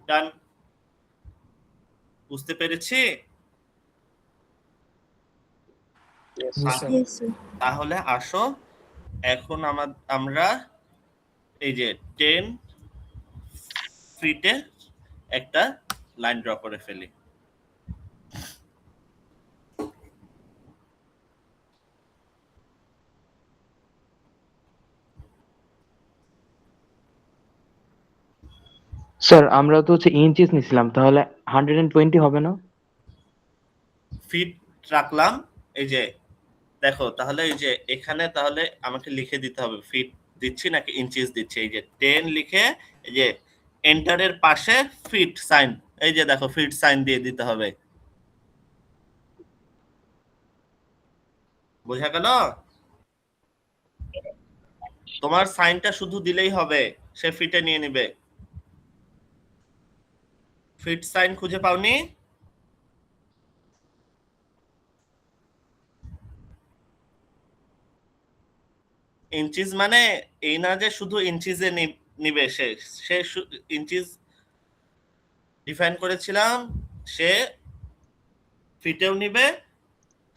Done. বুঝতে পেরেছি? Yes, Yes, sir. sir. Yes, sir. তাহলে আসো এখন আমরা এই যে 10 ফিটে একটা লাইন ড্র করে ফেলি। স্যার আমরা তো হচ্ছে ইঞ্চিস নিছিলাম, তাহলে 120 হবে না? ফিট রাখলাম, এই যে দেখো, তাহলে এই যে এখানে তাহলে আমাকে লিখে দিতে হবে ফিট দিচ্ছি নাকি ইঞ্চিস দিচ্ছি। এই যে 10 লিখে এই যে এন্টারের পাশে ফিট সাইন, এই যে দেখো ফিট সাইন দিয়ে দিতে হবে। বোঝা গেল? তোমার সাইনটা শুধু দিলেই হবে, সে ফিটে নিয়ে নিবে। ফিট সাইন খুঁজে পাওনি? ইঞ্চিস মানে এই না যে শুধু ইঞ্চিসে নিবে, সে ইঞ্চিস ডিফাইন করেছিলাম, সে ফিটেও নিবে,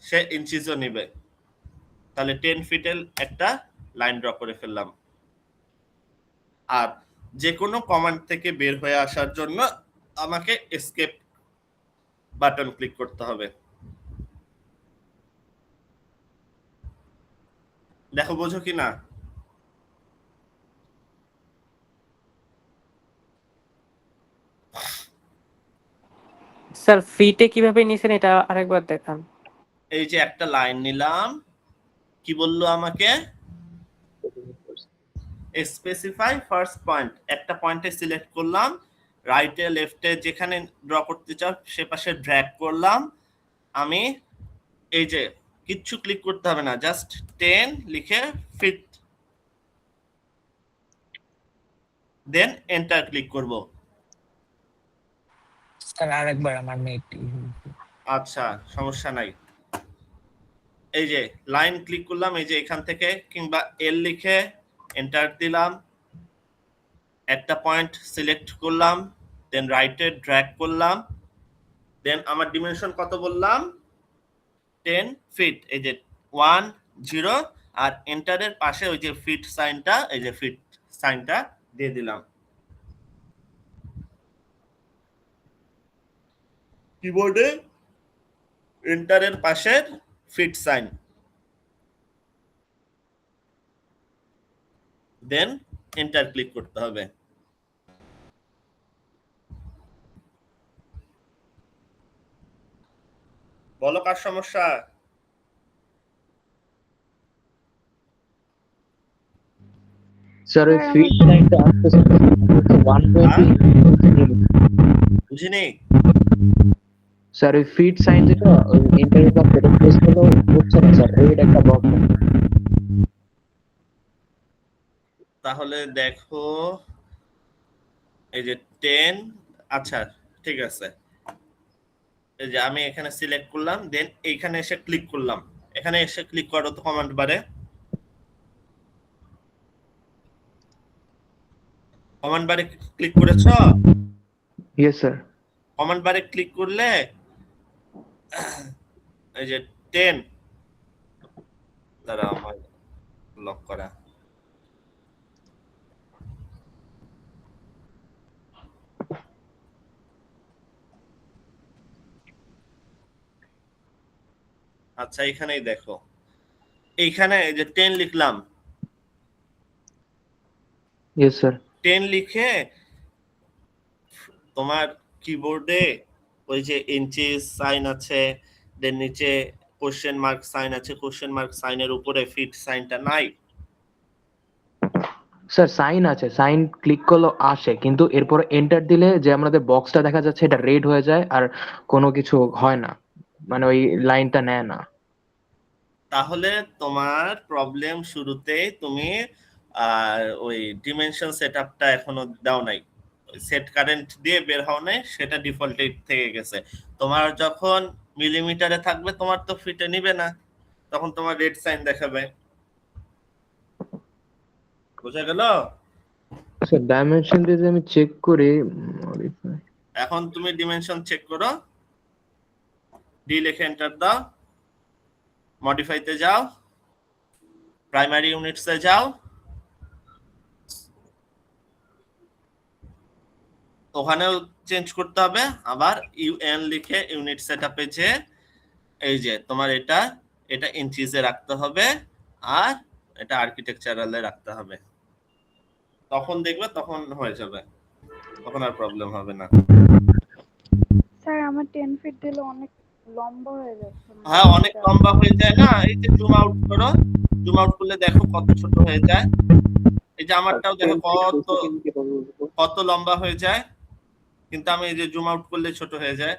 সে ইঞ্চিসও নিবে। তাহলে 10 ফিটের একটা লাইন ড্র করে ফেললাম। আর যে কোনো কমান্ড থেকে বের হয়ে আসার জন্য আমাকে এসকেপ বাটন ক্লিক করতে হবে। দেখো বোঝো কি না? স্যার ফিটে কিভাবে নিছেন এটা আরেকবার দেখান। এই যে একটা লাইন নিলাম, কি বললো আমাকে, স্পেসিফাই ফার্স্ট পয়েন্ট, একটা পয়েন্টে সিলেক্ট করলাম, রাইটে লেফটে যেখানে ড্র করতে চাও সে পাশে ড্র্যাগ করলাম। আমি এই যে কিচ্ছু ক্লিক করতে হবে না, জাস্ট 10 লিখে ফিট, দেন এন্টার ক্লিক করব। স্যার আরেকবার আমার নেট। আচ্ছা, সমস্যা নাই। এই যে লাইন ক্লিক করলাম, এই যে এখান থেকে, কিংবা এল লিখে এন্টার দিলাম, একটা পয়েন্ট সিলেক্ট করলাম, দেন রাইটে ড্র্যাগ করলাম, দেন আমার ডিমেনশন কত বললাম, 10 ফিট, এই যে 1 0, আর এন্টারের পাশে ওই যে ফিট সাইনটা, এই যে ফিট সাইনটা দিয়ে দিলাম। কিবোর্ডে এন্টারের পাশে feet sign, then enter click করতে হবে। বলো কার সমস্যা? স্যার ওই ফিট লাইনটা আসতেছে 120। বুঝিনি? স্যার ওই ফিট সাইন যেটা ওই ইন্টারভিউ বা সেটা প্লেস করলেও হচ্ছে না স্যার, রেড একটা বক্স। তাহলে দেখো এই যে 10, আচ্ছা ঠিক আছে, এই যে আমি এখানে সিলেক্ট করলাম, দেন এইখানে এসে ক্লিক করলাম, এখানে এসে ক্লিক করো তো কমান্ড বারে। কমান্ড বারে ক্লিক করেছো? Yes sir. কমান্ড বারে ক্লিক করলে এই যে 10, দাঁড়া আমার লক করা, আচ্ছা এখানেই দেখো, এইখানে এই যে 10 লিখলাম, ইয়েস স্যার। 10 লিখে তোমার কিবোর্ডে ওই যে ইঞ্চিস সাইন আছে, দেন নিচে কোশ্চেন মার্ক সাইন আছে, কোশ্চেন মার্ক সাইনের উপরে ফিট সাইনটা নাই। স্যার সাইন আছে, সাইন ক্লিক করলে আসে, কিন্তু এরপর এন্টার দিলে যে আমাদের বক্সটা দেখা যাচ্ছে এটা রেড হয়ে যায় আর কোনো কিছু হয় না, মানে ওই লাইনটা নেয় না। তাহলে তোমার প্রবলেম শুরুতেই তুমি ওই ডিমেনশন সেটআপটা এখনো দাও নাই, সেট কারেন্ট দিয়ে বের হও নাই, সেটা ডিফল্টে থেকে গেছে। তোমার যখন মিলিমিটারে থাকবে তোমার তো ফিটে নিবে না, তখন তোমার রেড সাইন দেখাবে। বুঝা গেল? স্যার ডাইমেনশন দিয়ে যে আমি চেক করি, এখন তুমি ডিমেনশন চেক করো, ডি লিখে এন্টার দাও, মডিফাইতে যাও, প্রাইমারি ইউনিটসে যাও, ওখানেও চেঞ্জ করতে হবে, আবার ইউএন লিখে ইউনিট সেটআপে যে এই যে তোমার এটা এটা ইঞ্চিসে রাখতে হবে আর এটা আর্কিটেকচারালে রাখতে হবে, তখন দেখবে তখন হয়ে যাবে, তখন আর প্রবলেম হবে না। স্যার আমার 10 ফিট দিলে অনেক লম্বা হয়ে যাচ্ছে। হ্যাঁ অনেক লম্বা হয়ে যায় না, এই যে জুম আউট করো, জুম আউট করলে দেখো কত ছোট হয়ে যায়, এই যে আমারটাও দেখো কত লম্বা হয়ে যায়, কিন্তু আমি এই যে জুম আউট করলে ছোট হয়ে যায়।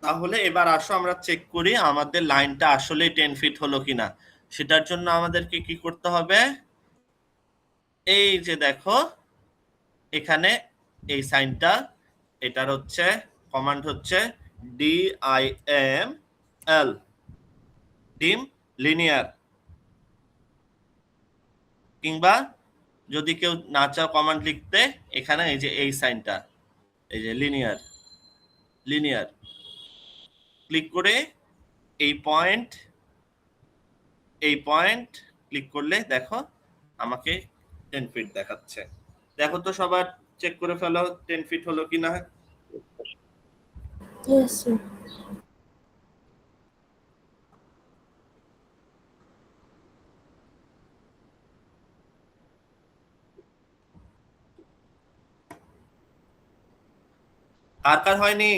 তাহলে এবার আসো আমরা চেক করি আমাদের লাইনটা আসলে 10 ফিট হলো কিনা। সেটার জন্য আমাদেরকে কি করতে হবে, এই যে দেখো এখানে এই সাইনটা, এটার হচ্ছে কমান্ড হচ্ছে DIML, ডিম লিনিয়ার, কিংবা যদি কেউ না চাও কমান্ড লিখতে, এখানে এই যে এই সাইনটা, এই যে লিনিয়ার, লিনিয়ার ক্লিক করে এই পয়েন্ট ক্লিক করলে দেখো আমাকে 10 ফিট দেখাচ্ছে। দেখো তো সবার চেক করে ফেলো 10 ফিট হলো কিনা। Yes, sir. কার কার হয়নি?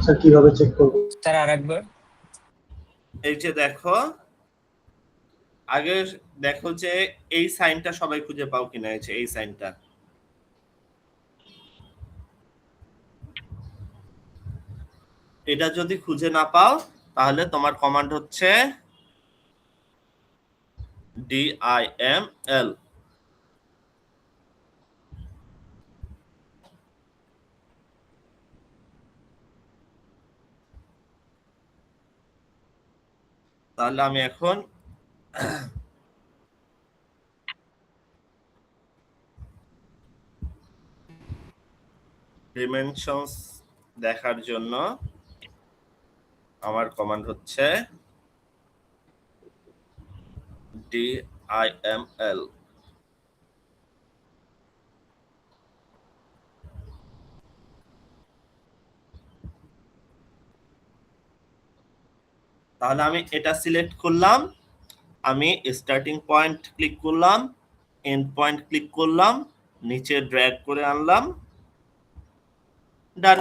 স্যার কিভাবে চেক করব? স্যার আরেকবার। এই যে দেখো, আগে দেখো যে এই সাইনটা সবাই খুঁজে পাও কিনা, এই যে এই সাইনটা, এটা যদি খুঁজে না পাও তাহলে তোমার কমান্ড হচ্ছে DIML, তাহলে আমি এখন ডিমেনশনস দেখার জন্য আমার কমান্ড হচ্ছে DIML। তাহলে আমি এটা সিলেক্ট করলাম, আমি স্টার্টিং পয়েন্ট ক্লিক করলাম, এন্ড পয়েন্ট ক্লিক করলাম, নিচে ড্র্যাগ করে আনলাম, ডান।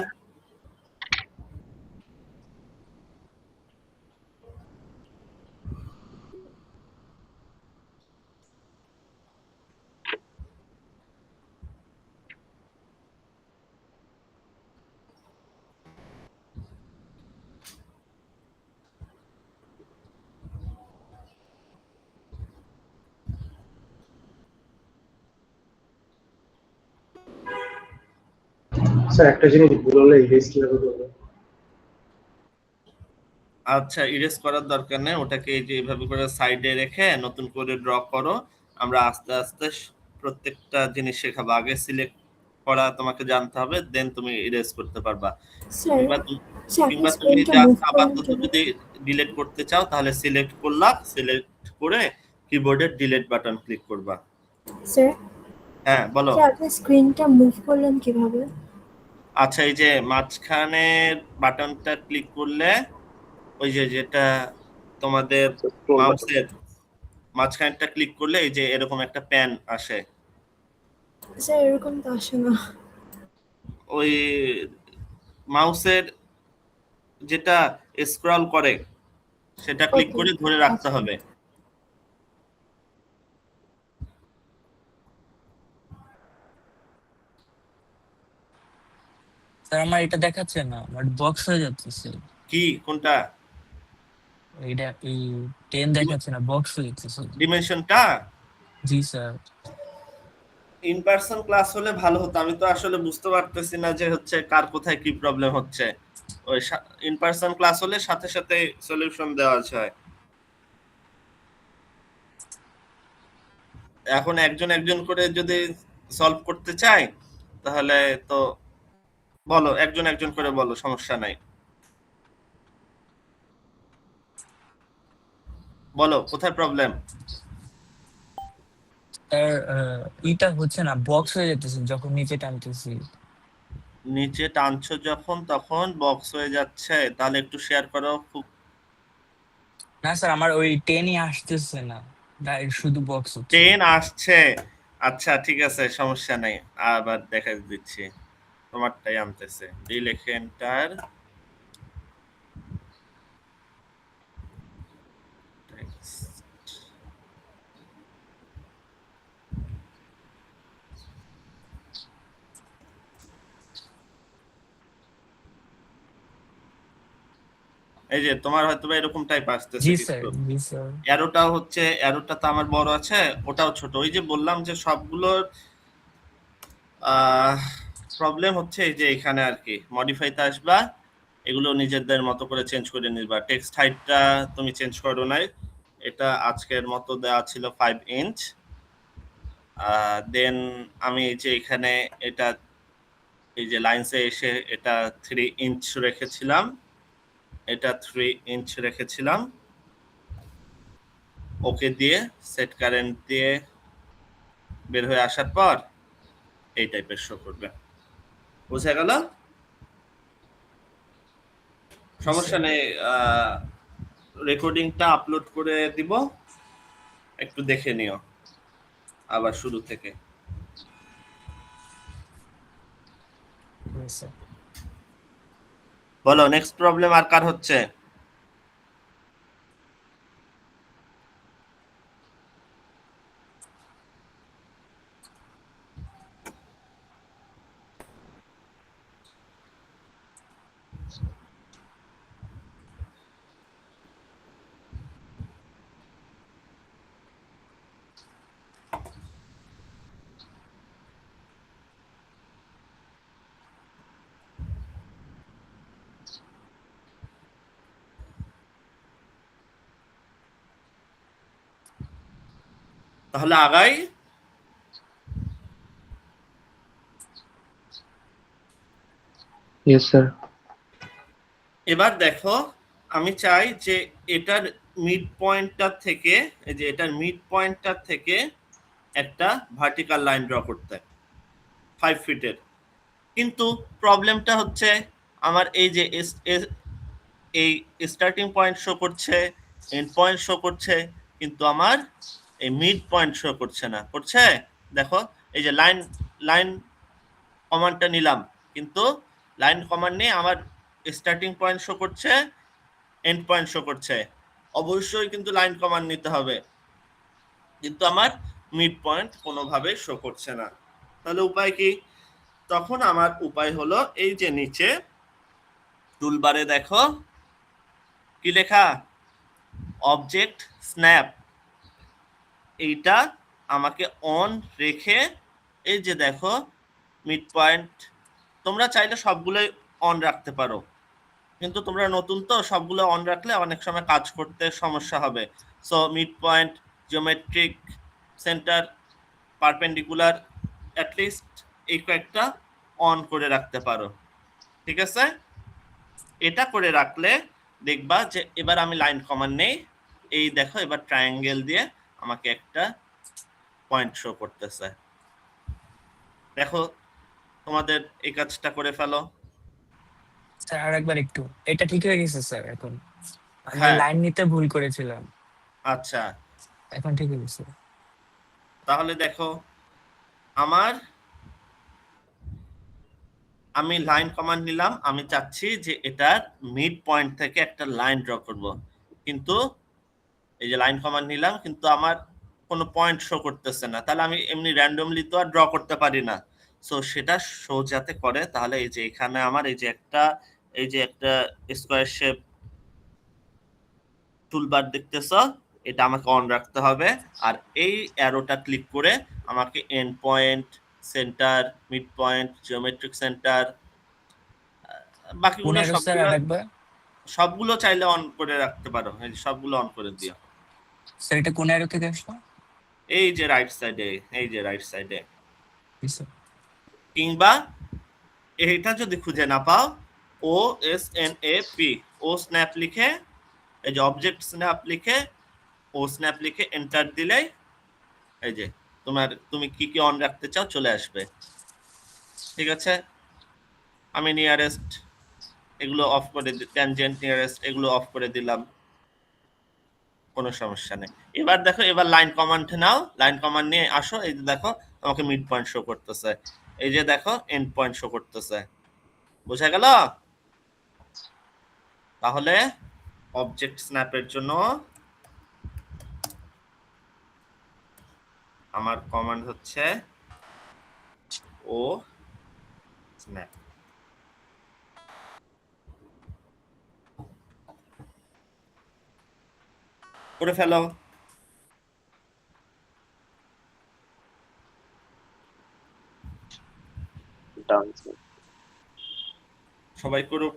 স্যার একটা জিনিস ভুল হলে ইরেজ কিভাবে করব? আচ্ছা ইরেজ করার দরকার নেই, ওটাকে এই যে এইভাবে করে সাইডে রেখে নতুন করে ড্র করো। আমরা আস্তে আস্তে প্রত্যেকটা জিনিস শেখাবো, আগে সিলেক্ট করা তোমাকে জানতে হবে, দেন তুমি ইরেজ করতে পারবা। Sir, এবার স্যার কিংবা আপনি তুমি স্ক্রিনটা জাস্ট মুভ করলেন আপাতত কিভাবে? যদি ডিলিট করতে চাও তাহলে সিলেক্ট করলা, সিলেক্ট করে কিবোর্ডের ডিলিট বাটন ক্লিক করবা। স্যার হ্যাঁ বলো। স্যার আপনি স্ক্রিনটা মুভ করলেন কিভাবে? আচ্ছা, এই যে মাঝখানের বাটনটা ক্লিক করলে ওই যে যেটা তোমাদের Scroll button. মাউসের মাঝখানটা ক্লিক করলে এই যে এরকম একটা প্যান আসে, স্যার এরকম তো আসে না। ওই মাউসের যেটা স্ক্রল করে সেটা ক্লিক Okay. করে ধরে রাখতে আচ্ছা। হবে। স্যার আমার এটা দেখাচ্ছে না, আমার বক্স হয়ে যাচ্ছে স্যার। কি কোনটা? এটা এই 10 দেখাচ্ছে না, বক্স হয়ে যাচ্ছে স্যার। ডিমেনশনটা? জি স্যার। ইন পার্সন ক্লাস হলে ভালো হতো, আমি তো আসলে বুঝতে পারতেছি না যে হচ্ছে কার কোথায় কি প্রবলেম হচ্ছে। ওই ইন পার্সন ক্লাস হলে সাথে সাথে সলিউশন দেওয়া যায়। এখন একজন একজন করে যদি সলভ করতে চাই তাহলে তো বলো, একজন একজন করে বলো, সমস্যা নাই। বলো কোথায় প্রবলেম? স্যার এটা হচ্ছে না, বক্স হয়ে যাচ্ছে যখন নিচে টানতেছি। নিচে টানছো যখন তখন বক্স হয়ে যাচ্ছে, তাহলে একটু শেয়ার করো। খুব না স্যার, আমার ওই 10ই আসতেছে না, শুধু বক্স হচ্ছে। 10 আসছে? আচ্ছা ঠিক আছে, সমস্যা নাই, আবার দেখা দিচ্ছি। তোমারটাই আনতেছে, এই লেখেনটার এই যে তোমার হয়তো এরকম টাইপ আসতেছে জি স্যার, কিছু। জি স্যার। অ্যারোটাও হচ্ছে, অ্যারোটা তো আমার বড় আছে, ওটাও ছোট। ওই যে বললাম যে সবগুলোর প্রবলেম হচ্ছে এই যে এখানে আর কি। মডিফাইতে আসবা, এগুলো নিজেদের মতো করে চেঞ্জ করে নিবা। টেক্সট হাইটটা তুমি চেঞ্জ করো নাই, এটা আজকের মতো দেওয়া ছিল 5 ইঞ্চ। দেন আমি এই যে এখানে এটা এই যে লাইনসে এসে এটা 3 ইঞ্চ রেখেছিলাম, এটা 3 ইঞ্চ রেখেছিলাম। ওকে দিয়ে সেট কারেন্ট দিয়ে বের হয়ে আসার পর এই টাইপের শো করবে। বুঝা গেল? সমস্যা নেই, রেকর্ডিংটা আপলোড করে দিব, একটু দেখে নিও আবার শুরু থেকে। স্যার বলো নেক্সট প্রবলেম আর কার হচ্ছে? তাহলে আগাই। Yes sir. এবার দেখো, আমি চাই যে এটার মিড পয়েন্টটা থেকে, এই যে এটার মিড পয়েন্টটা থেকে একটা ভার্টিক্যাল লাইন ড্র করতে 5 ফিটের। কিন্তু প্রবলেমটা হচ্ছে আমার এই যে এই স্টার্টিং পয়েন্ট শো করছে, এন্ড পয়েন্ট শো করছে, কিন্তু আমার এই মিড পয়েন্ট শো করছে না। করছে? দেখো এই যে লাইন লাইন কমান্ডটা নিলাম, কিন্তু লাইন কমান্ড নিয়ে আমার স্টার্টিং পয়েন্ট শো করছে, এন্ড পয়েন্ট শো করছে। অবশ্যই কিন্তু লাইন কমান্ড নিতে হবে, কিন্তু আমার মিড পয়েন্ট কোনোভাবে শো করছে না। তাহলে উপায় কি? তখন আমার উপায় হলো এই যে নিচে টুলবারে দেখো কি লেখা, অবজেক্ট স্ন্যাপ। এইটা আমাকে অন রেখে এই যে দেখো মিড পয়েন্ট, তোমরা চাইলে সবগুলোই অন রাখতে পারো, কিন্তু তোমরা নতুন তো সবগুলো অন রাখলে অনেক সময় কাজ করতে সমস্যা হবে। So mid point, geometric centre, perpendicular, at least এই কয়েকটা অন করে রাখতে পারো। ঠিক আছে? এটা করে রাখলে দেখবা যে এবার আমি লাইন কমান্ড নেই, এই দেখো এবার ট্রায়াঙ্গেল দিয়ে আমাকে একটা পয়েন্ট শো করতেছে। দেখো তোমাদের এই কাজটা করে ফেলো। স্যার আর একবার একটু, এটা ঠিক হয়ে গেছে স্যার এখন। আমি হ্যাঁ। লাইন নিতে ভুল করেছিলাম, আচ্ছা, এখন ঠিক হয়ে গেছে। তাহলে দেখো আমি লাইন কমান্ড নিলাম, আমি চাচ্ছি যে এটার মিড পয়েন্ট থেকে একটা লাইন ড্র করব, কিন্তু এই যে লাইন কমান্ড নিলাম কিন্তু আমার কোনো পয়েন্ট শো করতেছে না, তাহলে আমি এমনি র্যান্ডমলি তো আর ড্র করতে পারি না। সো সেটা শো যাতে করে, তাহলে এই যে এখানে আমার এই যে একটা স্কোয়ার শেপ টুলবার দেখতেছ, এটা আমাকে অন রাখতে হবে। আর এই অ্যারোটা ক্লিক করে আমাকে end point, centre, mid point, geometric centre, বাকিগুলো পুনরায় স্যার আর একবার। সবগুলো চাইলে অন করে রাখতে পারো, এই যে সবগুলো অন করে দিও। স্যার এটা কোন অ্যারো থেকে আসলো? এই যে রাইট সাইডে, এই যে রাইট সাইডে। জি স্যার। কিংবা এইটা যদি খুঁজে না পাও, OSNAP, ও স্ন্যাপ লিখে, এই যে অবজেক্ট স্ন্যাপ লিখে, ও স্ন্যাপ লিখে এন্টার দিলেই এই যে তুমি কি কি অন রাখতে চাও চলে আসবে। ঠিক আছে, আমি নিয়ারেস্ট এগুলো অফ করে, ট্যানজেন্ট, নিয়ারেস্ট এগুলো অফ করে দিলাম, কোনো সমস্যা নেই। এবার দেখো, এবার লাইন কমান্ড নাও, লাইন কমান্ড নিয়ে আসো, এই যে দেখো তোমাকে মিড পয়েন্ট শো করতেছে, এই যে দেখো এন্ড পয়েন্ট শো করতেছে। বোঝা গেল? তাহলে অবজেক্ট স্ন্যাপের জন্য আমার কমান্ড হচ্ছে ও স্ন্যাপ। করে ফেলো। সবাই করুক।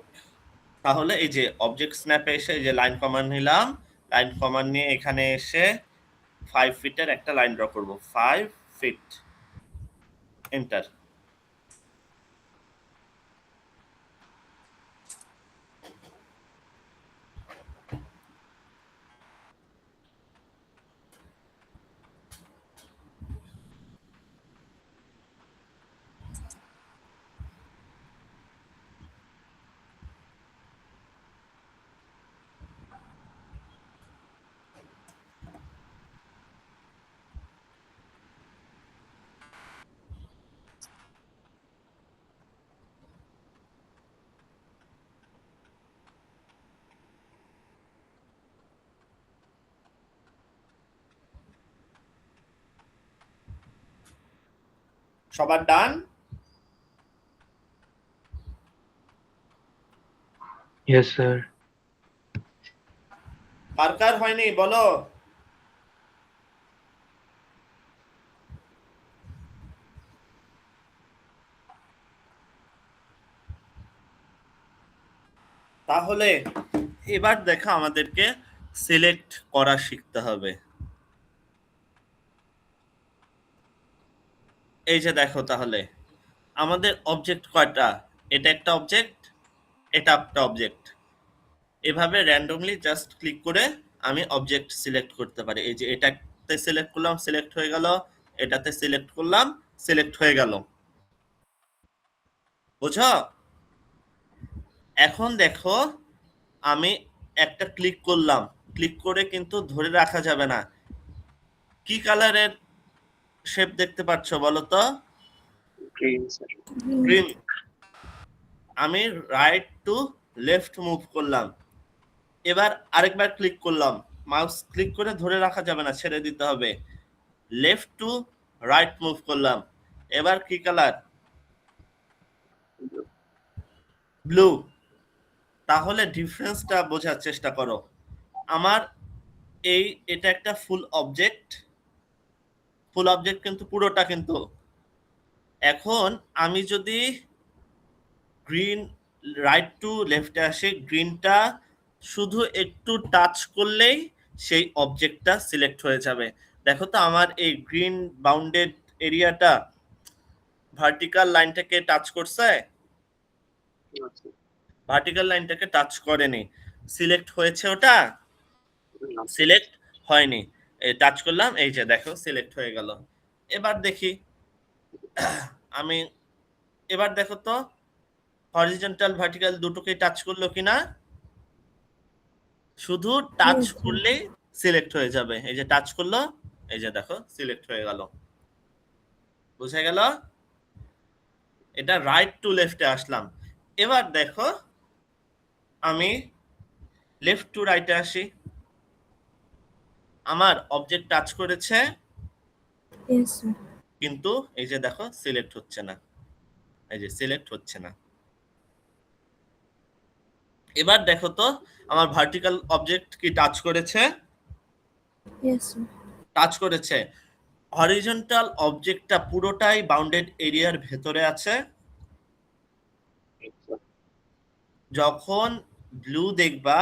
তাহলে এই যে অবজেক্ট স্ন্যাপে এসে এই যে লাইন কমান্ড নিলাম, লাইন কমান্ড নিয়ে এখানে এসে 5 ফিটের একটা লাইন ড্র করব, 5 ফিট, এন্টার। সবার ডান? Yes sir. কার কার হয়নি বলো? তাহলে এবার দেখো আমাদেরকে সিলেক্ট করা শিখতে হবে। এই যে দেখো, তাহলে আমাদের অবজেক্ট কয়টা? এটা একটা অবজেক্ট, এটা একটা অবজেক্ট। এভাবে র্যান্ডমলি জাস্ট ক্লিক করে আমি অবজেক্ট সিলেক্ট করতে পারি। এই যে এটাতে সিলেক্ট করলাম, সিলেক্ট হয়ে গেল, এটাতে সিলেক্ট করলাম, সিলেক্ট হয়ে গেল। বুঝো? এখন দেখো আমি একটা ক্লিক করলাম, ক্লিক করে কিন্তু ধরে রাখা যাবে না। কি কালারের শেপ দেখতে পাচ্ছ বলো তো? গ্রিন। আমি রাইট টু লেফট মুভ করলাম, এবার আরেকবার ক্লিক করলাম, মাউস ক্লিক করে ধরে রাখা যাবে না, ছেড়ে দিতে হবে। লেফট টু রাইট মুভ করলাম, এবার কি কালার? ব্লু। তাহলে ডিফারেন্সটা বোঝার চেষ্টা করো। আমার এটা একটা ফুল অবজেক্ট, ফুল অবজেক্ট কিন্তু পুরোটা কিন্তু। এখন আমি যদি গ্রিন রাইট টু লেফটে আসে, গ্রিনটা শুধু একটু টাচ করলেই সেই অবজেক্টটা সিলেক্ট হয়ে যাবে। দেখো তো আমার এই গ্রিন বাউন্ডেড এরিয়াটা ভার্টিক্যাল লাইনটাকে টাচ করছে, ভার্টিক্যাল লাইনটাকে টাচ করেনি, সিলেক্ট হয়েছে ওটা? সিলেক্ট হয়নি। টাচ করলাম, এই যে দেখো সিলেক্ট হয়ে গেল। এবার দেখি আমি, এবার দেখো তো হরিজন্টাল ভার্টিক্যাল দুটোকে টাচ করলো কিনা। শুধু টাচ Yes, sir. করলেই সিলেক্ট হয়ে যাবে। এই যে টাচ করলো, এই যে দেখো সিলেক্ট হয়ে গেল। বুঝা গেল? এটা রাইট টু লেফটে আসলাম। এবার দেখো আমি লেফট টু রাইটে আসি। আমার অবজেক্ট টাচ করেছে, Yes, sir. কিন্তু এই যে দেখো সিলেক্ট হচ্ছে না, এই যে সিলেক্ট হচ্ছে না। এবার দেখো তো আমার ভার্টিক্যাল অবজেক্ট কি টাচ করেছে? Yes, sir. টাচ করেছে। হরিজন্টাল অবজেক্টটা পুরোটাই বাউন্ডেড এরিয়ার ভেতরে আছে। যখন ব্লু দেখবা,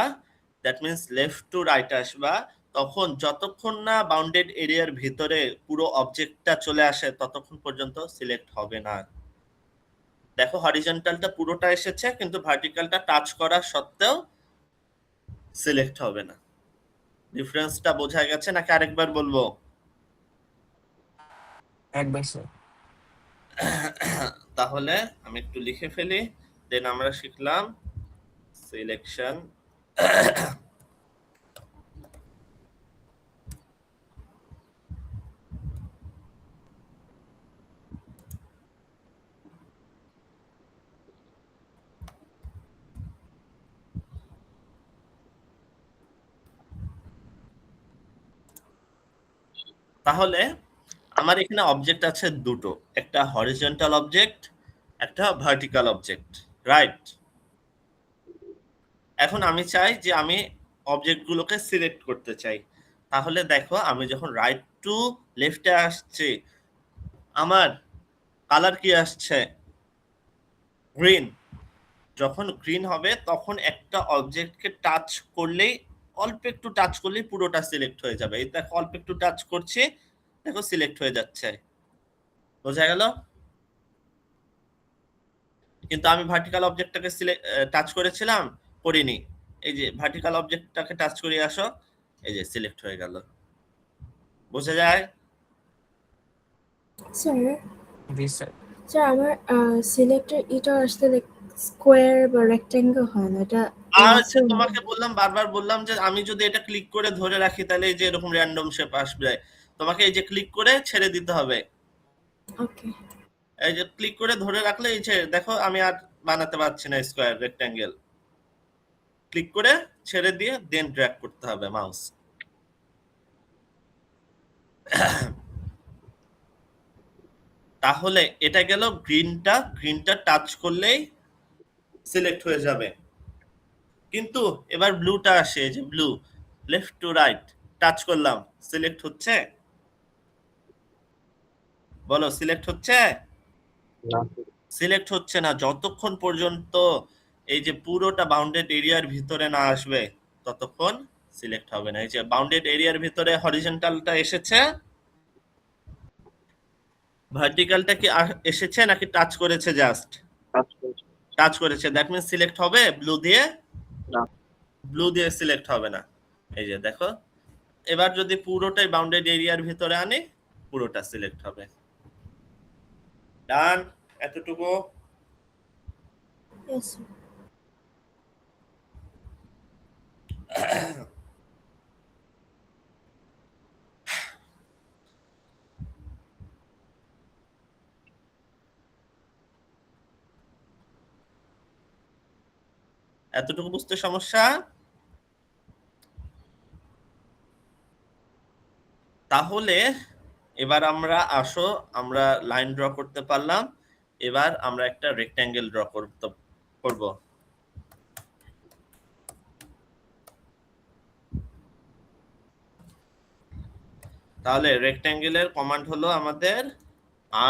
that means left to right আসবা, তখন যতক্ষণ না বাউন্ডেড এরিয়ার ভিতরে পুরো অবজেক্টটা চলে আসে ততক্ষণ পর্যন্ত সিলেক্ট হবে না। দেখো হরিজন্টালটা পুরোটা এসেছে, কিন্তু ভার্টিক্যালটা টাচ করা সত্ত্বেও সিলেক্ট হবে না। ডিফারেন্সটা বোঝা গেছে নাকি আরেকবার বলবো? একবার স্যার। তাহলে আমি একটু লিখে ফেলি, দেন আমরা শিখলাম সিলেকশন। তাহলে আমার এখানে অবজেক্ট আছে দুটো, একটা হরিজন্টাল অবজেক্ট, একটা ভার্টিক্যাল অবজেক্ট, রাইট? এখন আমি চাই যে আমি অবজেক্টগুলোকে সিলেক্ট করতে চাই। তাহলে দেখো আমি যখন রাইট টু লেফটে আসছি, আমার কালার কি আসছে? গ্রিন। যখন গ্রিন হবে তখন একটা অবজেক্টকে টাচ করলেই, অল্প একটু টাচ করলেই পুরোটা সিলেক্ট হয়ে যাবে। এই দেখো অল্প একটু টাচ করছি, দেখো সিলেক্ট হয়ে যাচ্ছে। বোঝা গেল? কিন্তু আমি ভার্টিক্যাল অবজেক্টটাকে টাচ করেছিলাম, করিনি। এই যে ভার্টিক্যাল অবজেক্টটাকে টাচ করে আসো, এই যে সিলেক্ট হয়ে গেল। বোঝা যায়? Sir, জি স্যার। sir, আমার সিলেক্টের এটা আসতে লাইক স্কোয়ার বা রেক্টেঙ্গেল হয় না, এটা আচ্ছা, তোমাকে বললাম, বারবার বললাম যে আমি যদি এটা ক্লিক করে ধরে রাখি তাহলে এই যে এরকম র্যান্ডম শেপ আসবে। তোমাকে এই যে ক্লিক করে ছেড়ে দিতে হবে। ওকে। এই যে ক্লিক করে ধরে রাখলে এই যে দেখো আমি আর বানাতে পারছি না স্কোয়ার রেক্ট্যাঙ্গেল। ক্লিক করে ছেড়ে দিয়ে দেন ড্র্যাগ করতে হবে মাউস। তাহলে এটা গেল গ্রিনটা টাচ করলেই সিলেক্ট হয়ে যাবে। কিন্তু এবার ব্লুটা আসে, যে blue, left to right touch করলাম, সিলেক্ট হচ্ছে? বলো সিলেক্ট হচ্ছে? না। সিলেক্ট হচ্ছে না। যতক্ষণ পর্যন্ত এই যে পুরোটা বাউন্ডেড এরিয়ার ভিতরে না আসবে ততক্ষণ সিলেক্ট হবে না। এই যে বাউন্ডেড এরিয়ার ভিতরে হরিজন্টালটা এসেছে, ভার্টিক্যালটা কি এসেছে নাকি টাচ করেছে? জাস্ট টাচ করেছে, দ্যাট মিন্স সিলেক্ট হবে ব্লু দিয়ে? না। ব্লু দিয়ে সিলেক্ট হবে না। এই যে দেখো, এবার যদি পুরোটাই বাউন্ডেড এরিয়ার ভিতরে আনে পুরোটা সিলেক্ট হবে। ডান, এতটুকু। Yes, sir. এতটুকু বুঝতে সমস্যা? তাহলে এবার আমরা আসো, আমরা লাইন ড্র করতে পারলাম। এবার আমরা একটা রেক্ট্যাঙ্গেল ড্র করব। তাহলে রেক্ট্যাঙ্গেলের কমান্ড হলো আমাদের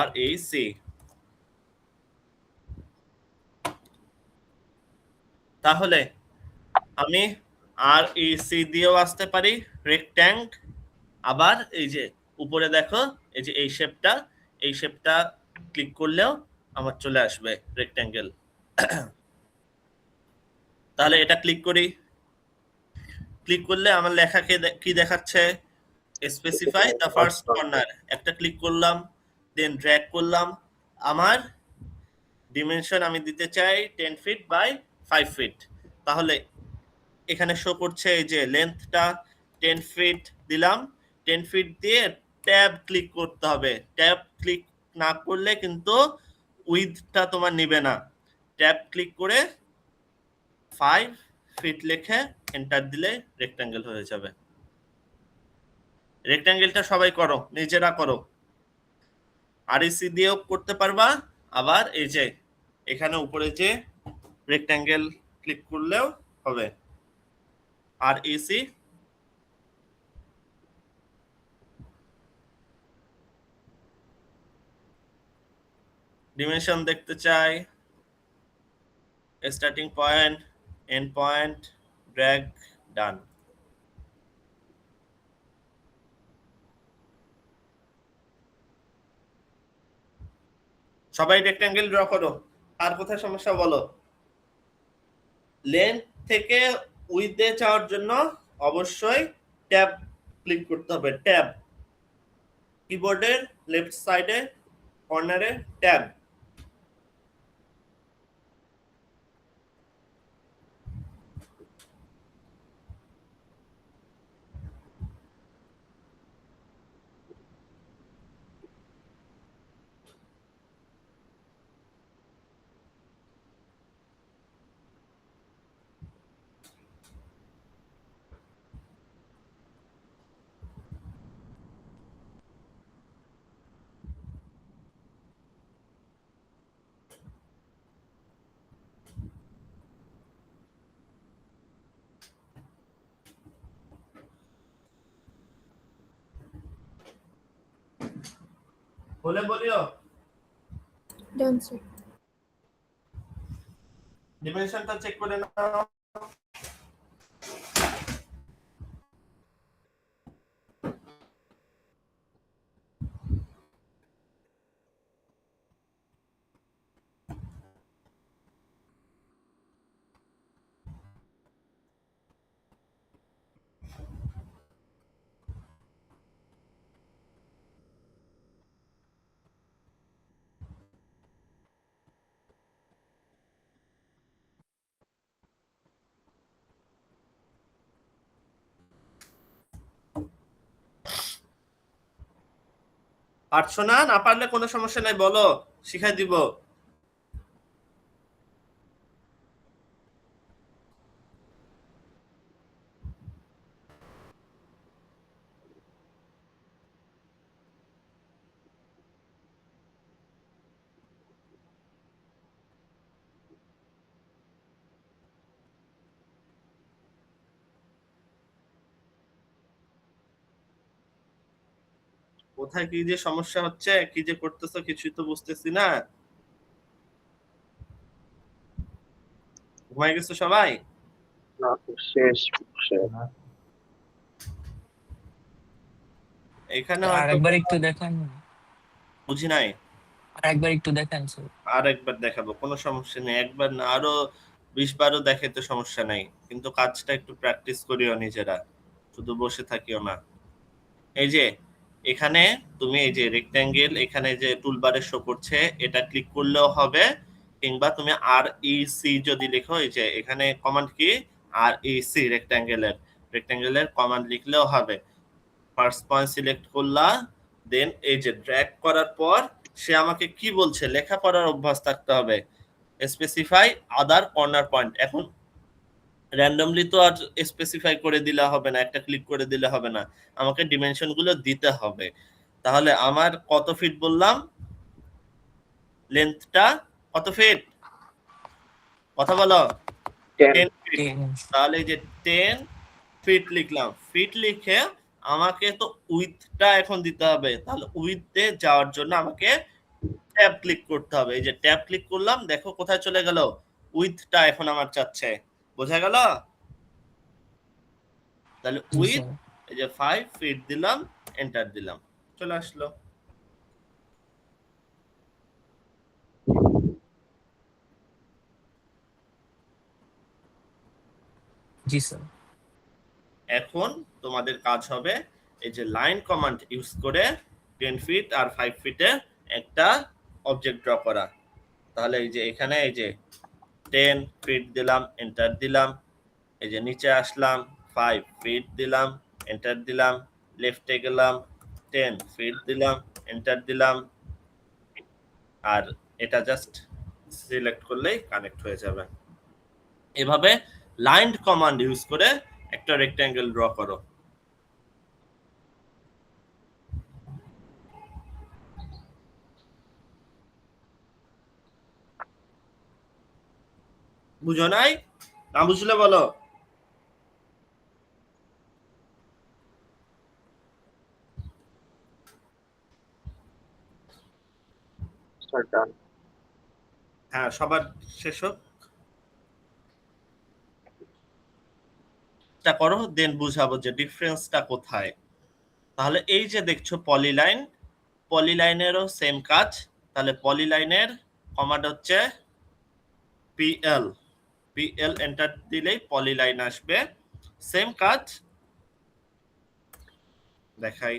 RAC। তাহলে আমি RAC দিয়েও আসতে পারি রেক্ট্যাঙ্গ। আবার এই যে উপরে দেখো, এই যে এই শেপটা ক্লিক করলেও আমার চলে আসবে রেক্ট্যাঙ্গেল। তাহলে এটা ক্লিক করি, ক্লিক করলে আমার লেখা কি দেখাচ্ছে, স্পেসিফাই দ্য ফার্স্ট কর্নার, একটা ক্লিক করলাম, দেন ড্র্যাগ করলাম, আমার ডিমেনশন আমি দিতে চাই 10 ফিট বাই 5 ফিট। তাহলে এখানে শো করছে এই যে লেন্থটা 10 ফিট দিলাম, 10 ফিট দিয়ে ট্যাব ক্লিক করতে হবে। ট্যাব ক্লিক না করলে কিন্তু উইথটা তোমার নিবে না। ট্যাব ক্লিক করে 5 ফিট লিখে এন্টার দিলে রেক্ট্যাঙ্গেল হয়ে যাবে। রেক্ট্যাঙ্গেলটা সবাই করো, নিজেরা করো, আরইসি দিয়েও করতে পারবা, আবার এই যে এখানে উপরে যে রেক্ট্যাঙ্গেল ক্লিক করলেও হবে। আরইসি ডিমেনশন দেখতে চাই, starting point, end point, drag, done. সবাই রেক্ট্যাঙ্গেল ড্র করো। আর কোথায় সমস্যা বলো? লেন্থ থেকে উইথে যাওয়ার জন্য অবশ্যই ট্যাব ক্লিক করতে হবে। ট্যাব কিবোর্ডের লেফট সাইডে কর্নারে ট্যাব। বলে বলিও ডান স্যার। ডিমেনশনটা চেক করে নাও। পারছো না? না পারলে কোনো সমস্যা নাই, বলো, শিখাই দিব। কোথায় কি যে সমস্যা হচ্ছে, কি যে করতেছো কিছুই তো বুঝতেছি না। ঘুমাই গেছো সবাই? না শেষ এখানে আর হয়তো একবার একটু দেখান, বুঝি নাই। আর একবার একটু দেখান স্যার। আর একবার দেখাবো, কোনো সমস্যা নেই, একবার না আরো 20 বারও দেখাতে সমস্যা নাই, কিন্তু কাজটা একটু প্র্যাকটিস করিও নিজেরা, শুধু বসে থাকিও না। এই যে এখানে তুমি এই যে রেক্ট্যাঙ্গেল এখানে যে টুলবারে শো করছে, এটা ক্লিক করলেও হবে, কিংবা তুমি আরইসি যদি লিখো, এই যে এখানে কমান্ড কি আরইসি, রেক্ট্যাঙ্গেলের কমান্ড লিখলেও হবে। ফার্স্ট পয়েন্ট সিলেক্ট করলা, দেন এই যে ড্র্যাগ করার পর সে আমাকে কি বলছে, লেখাপড়ার অভ্যাস থাকতে হবে। স্পেসিফাই আদার কর্নার পয়েন্ট। এখন র্যান্ডমলি তো আর স্পেসিফাই করে দিলে হবে না, একটা ক্লিক করে দিলে হবে না, আমাকে ডিমেনশন গুলো দিতে হবে। তাহলে আমার কত ফিট বললাম, লেন্থটা কত ফিট, কথা বলো, 10 ফিট। তাহলে এই যে 10 ফিট লিখলাম, ফিট লিখে আমাকে তো উইথটা এখন দিতে হবে। তাহলে উইথে যাওয়ার জন্য আমাকে ট্যাব ক্লিক করতে হবে। এই যে ট্যাব ক্লিক করলাম, দেখো কোথায় চলে গেল, উইথটা এখন আমার চাচ্ছে। বোঝা গেল? তাহলে উইথ এই যে 5 ফিট দিলাম, এন্টার দিলাম, চলে আসলো। জি স্যার। এখন তোমাদের কাজ হবে এই যে লাইন কমান্ড ইউজ করে 10 ফিট আর 5 ফিটে একটা অবজেক্ট ড্র করা। তাহলে এই যে এখানে এই যে 10 ফিট দিলাম, এন্টার দিলাম, এই যে নিচে আসলাম 5 ফিট দিলাম, এন্টার দিলাম, লেফটে গেলাম 10 ফিট দিলাম, এন্টার দিলাম, আর এটা জাস্ট সিলেক্ট করলেই কানেক্ট হয়ে যাবে। এভাবে লাইন কমান্ড ইউজ করে একটা রেক্ট্যাঙ্গেল ড্র করো। বুঝো নাই? না বুঝলে বলো। স্যার ডান। হ্যাঁ, সবার শেষ হোক। টা করো, দেন বুঝাবো যে ডিফারেন্সটা কোথায়। তাহলে এই যে দেখছো পলিলাইন, পলিলাইনেরও সেম কাজ। তাহলে পলিলাইনের কমান্ড হচ্ছে পিএল, পিএল এন্টার দিলেই পলিলাইন আসবে। সেম কাজ দেখাই।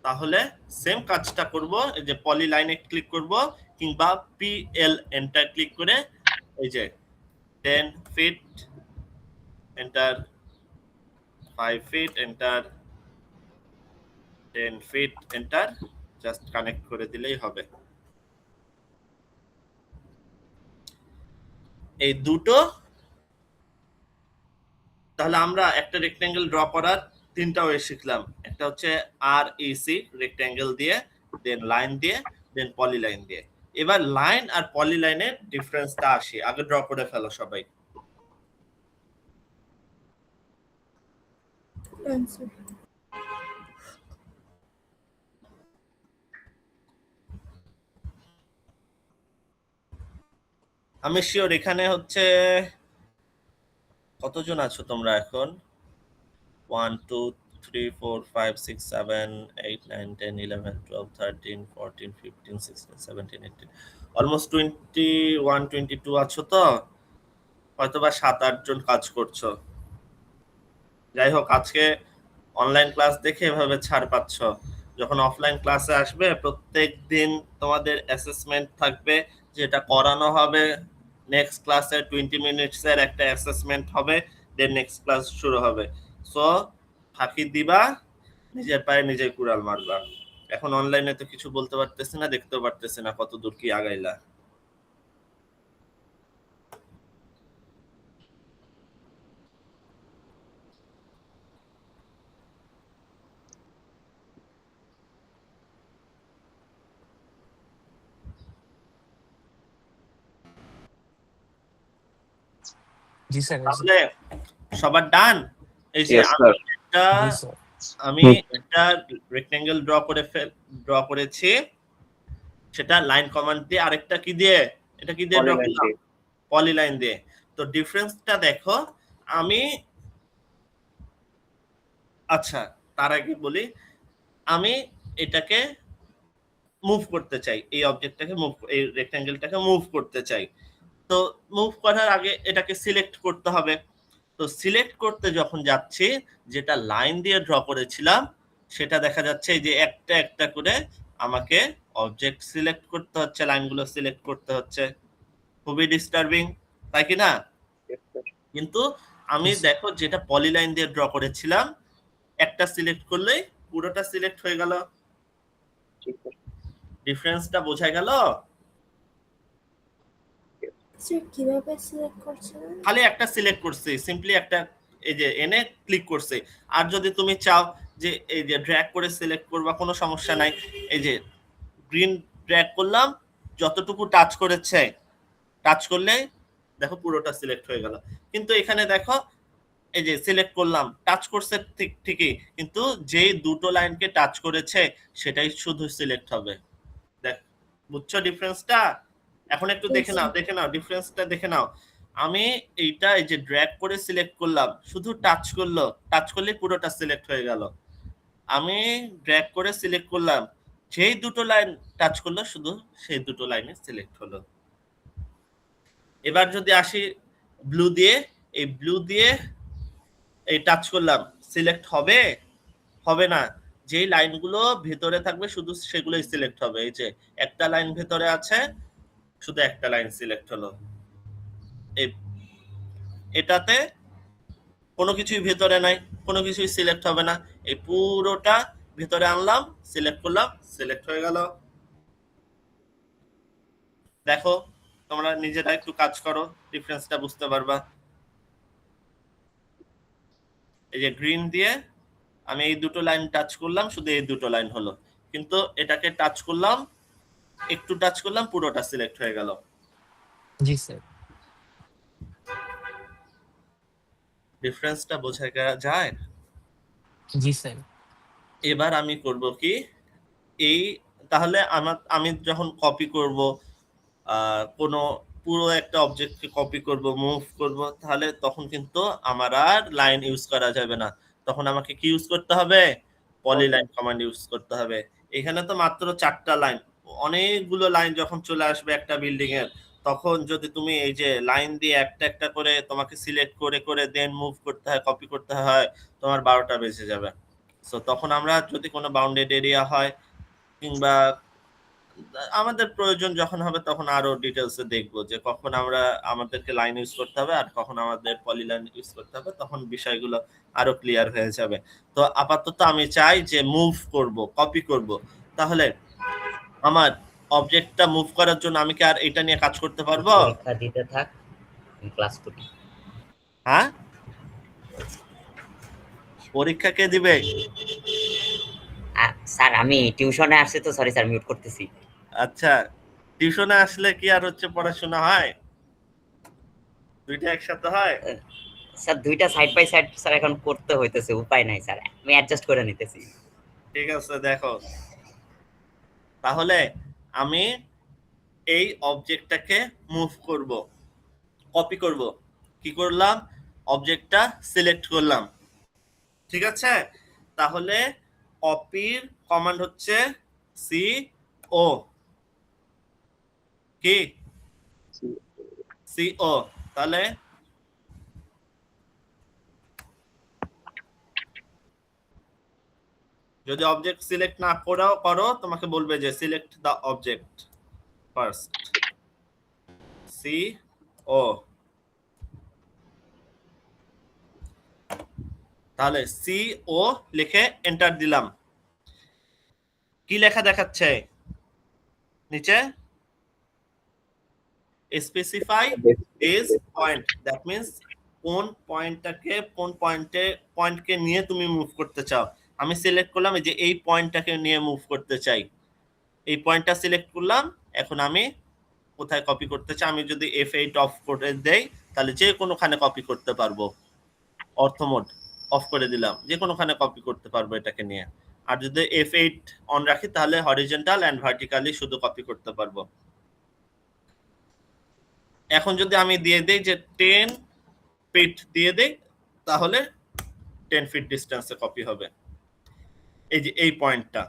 তাহলে সেম কাজটা করব, এই যে পলি লাইনে ক্লিক করব কিংবা পিএল এন্টার ক্লিক করে এই যে 10 fit enter, 5 fit enter, 10 fit enter, just connect করে দিলেই হবে। এই দুটো, তাহলে আমরা একটা রেক্ট্যাঙ্গেল ড্র করার তিনটা ওয়ে শিখলাম। একটা হচ্ছে REC রেক্ট্যাঙ্গেল দিয়ে, দেন লাইন দিয়ে, দেন পলিলাইন দিয়ে। এবার লাইন আর পলিলাইনের ডিফারেন্সটা আসি। আগে ড্র করে ফেলো সবাই। Answer. আমি শিওর এখানে হচ্ছে কতজন আছো তোমরা এখন? 1 2 3 4 5 6 7 8 9 10 11 12 13 14 15 16 17 18 অলমোস্ট 21 22 আছো তো, হয়তোবা 7-8 জন কাজ করছো। যাই হোক, আজকে অনলাইন ক্লাস দেখে এভাবে ছাড় পাচ্ছ। যখন অফলাইন ক্লাসে আসবে প্রত্যেক দিন তোমাদের অ্যাসেসমেন্ট থাকবে, যেটা করানো হবে। নেক্সট ক্লাসে 20 মিনিটসের একটা অ্যাসেসমেন্ট হবে, দেন নেক্সট ক্লাস শুরু হবে। সো ফাঁকি দিবা, নিজের পায়ে নিজেই কুড়াল মারবা। এখন অনলাইনে তো কিছু বলতে পারতেছি না, দেখতেও পারতেছি না কত দূর কি আগাইলা। জি স্যার। তাহলে সবার ডান? এই যে Yes, sir. আমি একটা রেক্ট্যাঙ্গেল ড্র করেছি, সেটা লাইন কমান্ড দিয়ে, আরেকটা কি দিয়ে, এটা কি দিয়ে ড্র Polyline করলাম? দিয়ে। পলিলাইন দিয়ে। তো ডিফারেন্সটা দেখো। আমি আচ্ছা, তার আগে বলি, আমি এটাকে মুভ করতে চাই, এই অবজেক্টটাকে মুভ, এই রেক্ট্যাঙ্গেলটাকে মুভ করতে চাই। তো মুভ করার আগে এটাকে সিলেক্ট করতে হবে। তো সিলেক্ট করতে যখন যাচ্ছি, যেটা লাইন দিয়ে ড্র করেছিলাম সেটা দেখা যাচ্ছে এই যে একটা একটা করে আমাকে অবজেক্ট সিলেক্ট করতে হচ্ছে, লাইনগুলো সিলেক্ট করতে হচ্ছে। খুবই ডিস্টার্বিং, তাই কি না? Yes, sir. কিন্তু আমি দেখো যেটা পলিলাইন দিয়ে ড্র করেছিলাম, একটা সিলেক্ট করলেই পুরোটা সিলেক্ট হয়ে গেল। ঠিক আছে। ডিফারেন্সটা বোঝা গেল? স্যার কিভাবে সিলেক্ট করছিলেন? খালি একটা সিলেক্ট করছি, সিম্পলি একটা এই যে এনে ক্লিক করছে। আর যদি তুমি চাও যে এই যে ড্র্যাগ করে সিলেক্ট করবা, কোনো সমস্যা নাই। এই যে গ্রিন ড্র্যাগ করলাম, যতটুকু টাচ করেছে, টাচ করলে দেখো পুরোটা সিলেক্ট হয়ে গেল। কিন্তু এখানে দেখো এই যে সিলেক্ট করলাম, টাচ করছে ঠিকই, কিন্তু যেই দুটো লাইনকে টাচ করেছে সেটাই শুধু সিলেক্ট হবে। দেখ, বুঝছো ডিফারেন্সটা? এখন একটু দেখে নাও ডিফারেন্সটা দেখে নাও। আমি এইটা এই যে ড্র্যাগ করে সিলেক্ট করলাম, শুধু টাচ করলে পুরোটা সিলেক্ট হয়ে গেল। আমি ড্র্যাগ করে সিলেক্ট করলাম, যেই দুটো লাইন টাচ করলো শুধু সেই দুটো লাইনে সিলেক্ট হলো। এবার যদি আসি ব্লু দিয়ে, এই ব্লু দিয়ে এই টাচ করলাম, সিলেক্ট হবে না। যেই লাইনগুলো ভেতরে থাকবে শুধু সেগুলোই সিলেক্ট হবে। এই যে একটা লাইন ভেতরে আছে, শুধু একটা লাইন সিলেক্ট হলো। এটাতে কোনো কিছুই ভেতরে নাই, কোনো কিছুই সিলেক্ট হবে না। এই পুরোটা ভেতরে আনলাম, সিলেক্ট করলাম, সিলেক্ট হয়ে গেল। দেখো তোমরা নিজেরা একটু কাজ করো, ডিফারেন্সটা বুঝতে পারবা। এই যে গ্রিন দিয়ে আমি এই দুটো লাইন টাচ করলাম, শুধু এই দুটো লাইন হলো, কিন্তু এটাকে টাচ করলাম, একটু টাচ করলাম, পুরোটা সিলেক্ট হয়ে গেল। জি স্যার। ডিফারেন্সটা বোঝা যায়? জি স্যার। এবার আমি করব কি, এই তাহলে আমি যখন কপি করব কোনো পুরো একটা অবজেক্টকে কপি করব, মুভ করব, তাহলে তখন কিন্তু আমার আর লাইন ইউজ করা যাবে না। তখন আমাকে কি ইউজ করতে হবে? পলিলাইন কমান্ড ইউজ করতে হবে। এখানে তো মাত্র 4টা লাইন, অনেকগুলো লাইন যখন চলে আসবে একটা বিল্ডিং এর, তখন যদি তুমি এই যে লাইন দিয়ে একটা একটা করে তোমাকে সিলেক্ট করে করে দেন মুভ করতে হয়, কপি করতে হয়, তোমার 12টা বেজে যাবে। সো তখন আমরা যদি কোনো বাউন্ডেড এরিয়া হয় কিংবা আমাদের প্রয়োজন যখন হবে, তখন আরো ডিটেলসে দেখবো যে কখন আমাদেরকে লাইন ইউজ করতে হবে আর কখন আমাদের পলিলাইন ইউজ করতে হবে, তখন বিষয়গুলো আরো ক্লিয়ার হয়ে যাবে। তো আপাতত আমি চাই যে মুভ করব, কপি করব, তাহলে আমার অবজেক্টটা মুভ করার জন্য আমি কি আর এটা নিয়ে কাজ করতে পারবো? পরীক্ষা দিতে থাক, ক্লাস করি। হ্যাঁ, পরীক্ষা কে দিবে? স্যার আমি টিউশনে আসছি তো, সরি স্যার, মিউট করতেছি। আচ্ছা, টিউশনে আসলে কি আর পড়াশোনা হয়? দুইটা একসাথে হয়? স্যার দুইটা সাইড বাই সাইড স্যার এখন করতে হইতেছে, উপায় নাই স্যার, আমি অ্যাডজাস্ট করে নিতেছি। ঠিক আছে, দেখো তাহলে আমি এই অবজেক্টটাকে মুভ করব, কপি করব। কি করলাম? অবজেক্টটা সিলেক্ট করলাম, ঠিক আছে? তাহলে কপির কমান্ড হচ্ছে সি ও, কি সি ও। তাহলে যদি অবজেক্ট সিলেক্ট না করো, তোমাকে বলবে যে select the object first, C O. তাহলে সি ও লিখে এন্টার দিলাম। কি লেখা দেখাচ্ছে নিচে? Specify base point, that means কোন পয়েন্টকে নিয়ে তুমি মুভ করতে চাও। আমি সিলেক্ট করলাম এই যে এই পয়েন্টটাকে নিয়ে মুভ করতে চাই, এই পয়েন্টটা সিলেক্ট করলাম। এখন আমি কোথায় কপি করতে চাই, আমি যদি F8 অফ করে দেই তাহলে যে কোনোখানে কপি করতে পারবো। অর্থ মোড অফ করে দিলাম, যে কোনোখানে কপি করতে পারবো এটাকে নিয়ে। আর যদি F8 অন রাখি তাহলে হরিজন্টাল এন্ড ভার্টিক্যালি শুধু কপি করতে পারবো। এখন যদি আমি দিয়ে দেই যে 10 ফিট দিয়ে দেই, তাহলে 10 ফিট ডিস্টেন্সে কপি হবে। এই যে এই পয়েন্টটা,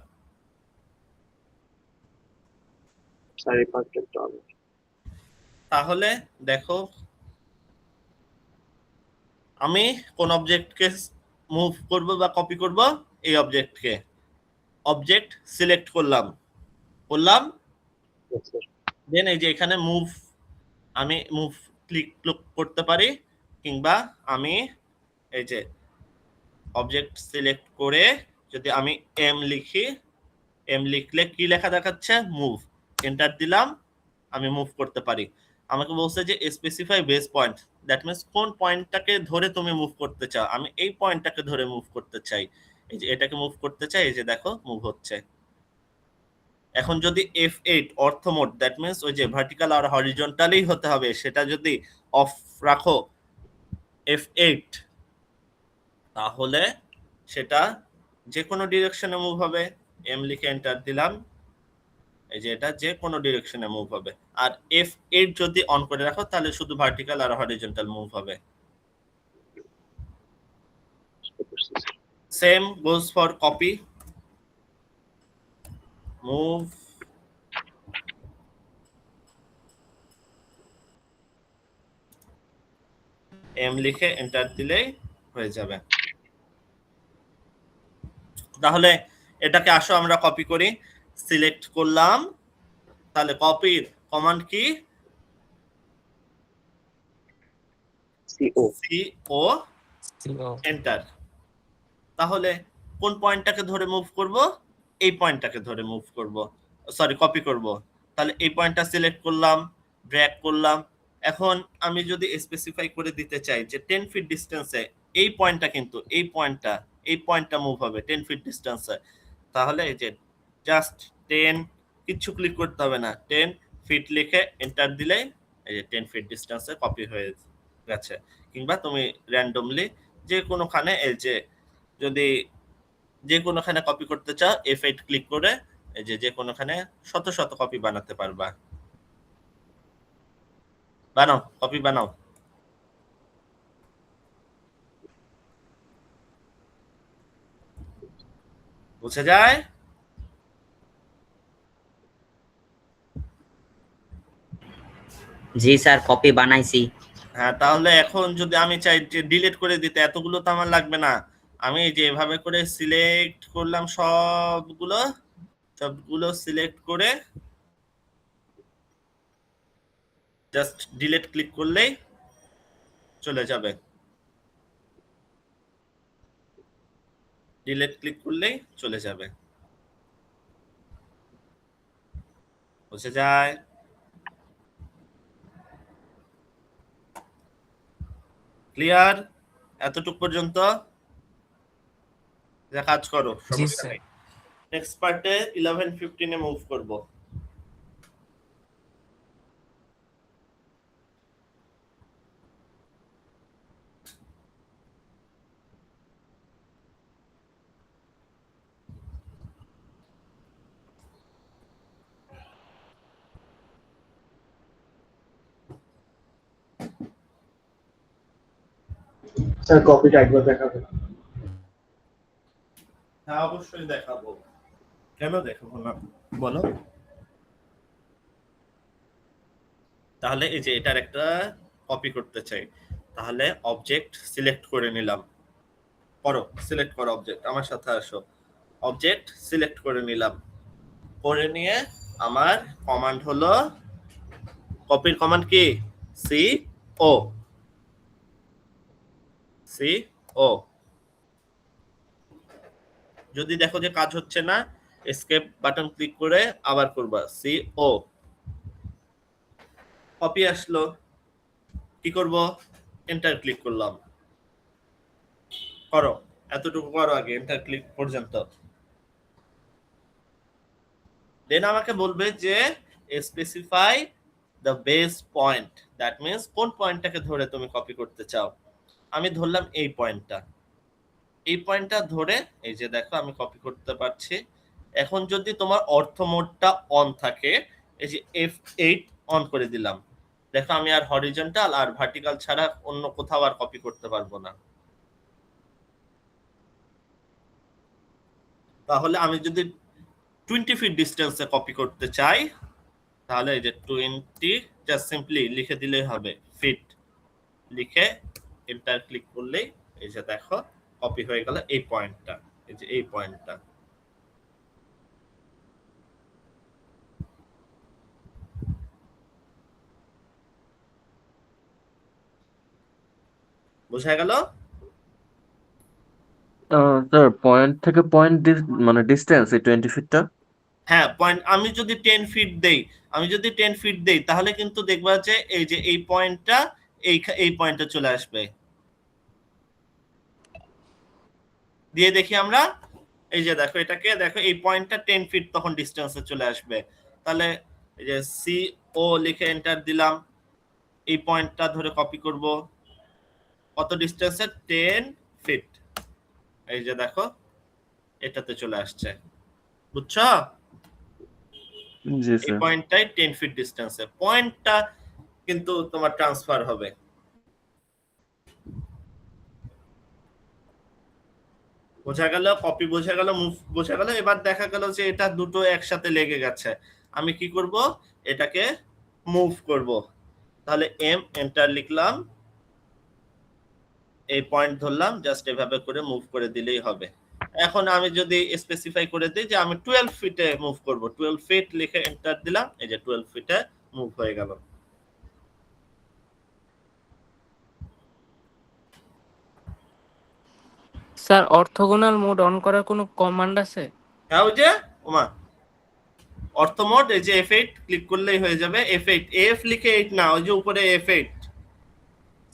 তাহলে দেখো আমি কোন অবজেক্টকে মুভ করব বা কপি করব? এই অবজেক্টকে। অবজেক্ট সিলেক্ট করলাম, দেন এই যে এখানে মুভ, আমি মুভ ক্লিক করতে পারি, কিংবা আমি এই যে অবজেক্ট সিলেক্ট করে যদি আমি এম লিখি, এম লিখলে কি লেখা দেখাচ্ছে? মুভ। এন্টার দিলাম, আমি মুভ করতে পারি। আমাকে বলছে যে specify base point, that means কোন পয়েন্টটাকে ধরে তুমি মুভ করতে চাও। আমি এই পয়েন্টটাকে ধরে মুভ করতে চাই, এই যে এটাকে মুভ করতে চাই, এই যে দেখো মুভ হচ্ছে। এখন যদি F8 অর্থ মোড, দ্যাট মিন্স ওই যে ভার্টিক্যাল আর হরিজন্টালি হতে হবে, সেটা যদি অফ রাখো F8, তাহলে সেটা যে কোনো ডিরেকশনে মুভ হবে। এম লিখে এন্টার দিলাম, এই যে এটা যে কোনো ডিরেকশনে মুভ হবে। আর F8 যদি অন করে রাখো তাহলে শুধু ভার্টিক্যাল আর হরিজন্টাল মুভ হবে। Same goes for copy, move M লিখে এন্টার দিলেই হয়ে যাবে। তাহলে এটাকে আসো আমরা কপি করি। সিলেক্ট করলাম, তাহলে কপির কমান্ড কি? CO CO enter. তাহলে কোন পয়েন্টটাকে ধরে মুভ করব? এই পয়েন্টটাকে ধরে মুভ করব, সরি কপি করব। তাহলে এই পয়েন্টটা সিলেক্ট করলাম, ড্র্যাগ করলাম। এখন আমি যদি স্পেসিফাই করে দিতে চাই যে 10 ফিট ডিসটেন্সে এই পয়েন্টটা, কিন্তু এই পয়েন্টটা মুভ হবে 10 ফিট ডিসটেন্সে, তাহলে এই যে জাস্ট 10, কিচ্ছু ক্লিক করতে হবে না, 10 ফিট লিখে এন্টার দিলে এই যে 10 ফিট ডিসটেন্সে কপি হয়ে গেছে। কিংবা তুমি র্যান্ডমলি যে কোনোখানে, এই যে যদি যে কোনোখানে কপি করতে চাও F8 ক্লিক করে এই যে কোনোখানে শত শত কপি বানাতে পারবা। বানাও, কপি বানাও। বুঝে যায়? জি স্যার, কপি বানাইছি। হ্যাঁ, তাহলে এখন যদি আমি চাই যে ডিলিট করে দিতে, এতগুলো তো আমার লাগবে না। আমি এই যে এভাবে করে সিলেক্ট করলাম, সবগুলো সিলেক্ট করে জাস্ট ডিলিট ক্লিক করলেই চলে যাবে। ডিলিট ক্লিক করলেই চলে যাবে। বুঝে যায়? ক্লিয়ার? এতটুকু পর্যন্ত যা কাজ করো, জি সমস্যা স্যার। নেই। নেক্সট পার্টে 11-15 এ মুভ করব। স্যার কপিটা একবার দেখাবেন? হ্যাঁ, অবশ্যই দেখাবো। কেন দেখাবো না বলো? তাহলে এই যে এটার একটা কপি করতে চাই, তাহলে অবজেক্ট সিলেক্ট করে নিলাম। করো, সিলেক্ট করো অবজেক্ট, আমার সাথে আসো। অবজেক্ট সিলেক্ট করে নিলাম, করে নিয়ে আমার কমান্ড হলো, কপির কমান্ড কি? CO। যদি দেখো যে কাজ হচ্ছে না, এসকেপ বাটন ক্লিক করে আবার করবা CO। কপি আসলো, কি করব? এন্টার ক্লিক করলাম। করো, এতটুকু করো আগে, এন্টার ক্লিক পর্যন্ত। দেন আমাকে বলবে যে specify the base point, that means কোন পয়েন্টটাকে ধরে তুমি কপি করতে চাও। আমি ধরলাম এই পয়েন্টটা ধরে এই যে দেখো আমি কপি করতে পারছি। এখন যদি তোমার অর্থ মোডটা অন থাকে, এই যে F8 অন করে দিলাম, দেখো আমি আর হরিজন্টাল আর ভার্টিক্যাল ছাড়া অন্য কোথাও আর কপি করতে পারবো না। তাহলে আমি যদি 20 ফিট ডিস্টেন্সে কপি করতে চাই, তাহলে এই যে 20 জাস্ট সিম্পলি লিখে দিলেই হবে, ফিট লিখে এন্টার ক্লিক করলেই এই যে দেখো কপি হয়ে গেল এই পয়েন্টটা, এই যে এই পয়েন্টটা। বোঝা গেল? স্যার পয়েন্ট থেকে পয়েন্ট মানে ডিস্টেন্স এই 20 ফিটটা। হ্যাঁ, পয়েন্ট আমি যদি 10 ফিট দেই, তাহলে কিন্তু দেখবা যে এই যে এই পয়েন্টটা এই পয়েন্টে চলে আসবে। দিয়ে দেখি আমরা, এই যে দেখো এটাকে দেখো, এই পয়েন্টটা 10 ফিট তখন ডিস্টেন্সে চলে আসবে। তাহলে এই যে CO লিখে এন্টার দিলাম, এই পয়েন্টটা ধরে কপি করব, কত ডিস্টেন্সে? 10 ফিট। এই যে দেখো এটাতে চলে আসছে। বুঝছো? জি এই স্যার। পয়েন্টটাই 10 ফিট ডিস্টেন্সে, পয়েন্টটা কিন্তু তোমার ট্রান্সফার হবে। বোঝা গেল? কপি বোঝা গেল, মুভ বোঝা গেল। এবার দেখা গেল যে এটা দুটো একসাথে লেগে গেছে, আমি কি করব, এটাকে মুভ করব। তাহলে এম, এন্টার লিখলাম, এই পয়েন্ট ধরলাম, জাস্ট এভাবে করে মুভ করে দিলেই হবে। এখন আমি যদি স্পেসিফাই করে দিই যে আমি 12 ফিটে মুভ করব, 12 ফিট লিখে এন্টার দিলাম, এই যে 12 ফিটে মুভ হয়ে গেল। স্যার অর্থোগোনাল মোড অন করার কোনো কমান্ড আছে? হ্যাঁ, ওই যে ওমা অর্থ মোড, এই যে F8 ক্লিক করলেই হয়ে যাবে। F8, F লিখে 8 না, ওই যে উপরে F8।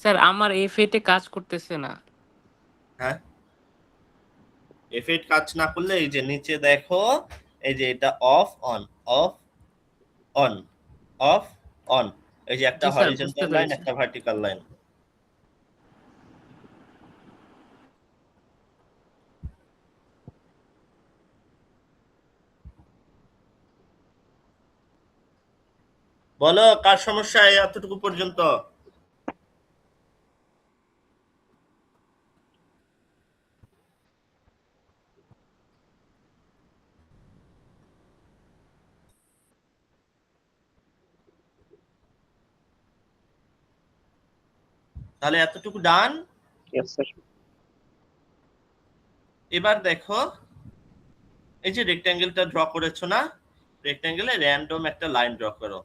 স্যার আমার F8 এ কাজ করতেছে না। হ্যাঁ, F8 কাজ না করলে এই যে নিচে দেখো, এই যে এটা of on, of on, of on, এই যে একটা জি স্যার, বুঝতে হরিজন্টাল লাইন, পেরেছি। একটা ভার্টিক্যাল লাইন। বলো কার সমস্যা এই এতটুকু পর্যন্ত? তাহলে এতটুকু ডান। এবার দেখো, এই যে রেক্ট্যাঙ্গেলটা ড্র করেছো না, রেক্ট্যাঙ্গেলে র্যান্ডম একটা লাইন ড্র করো।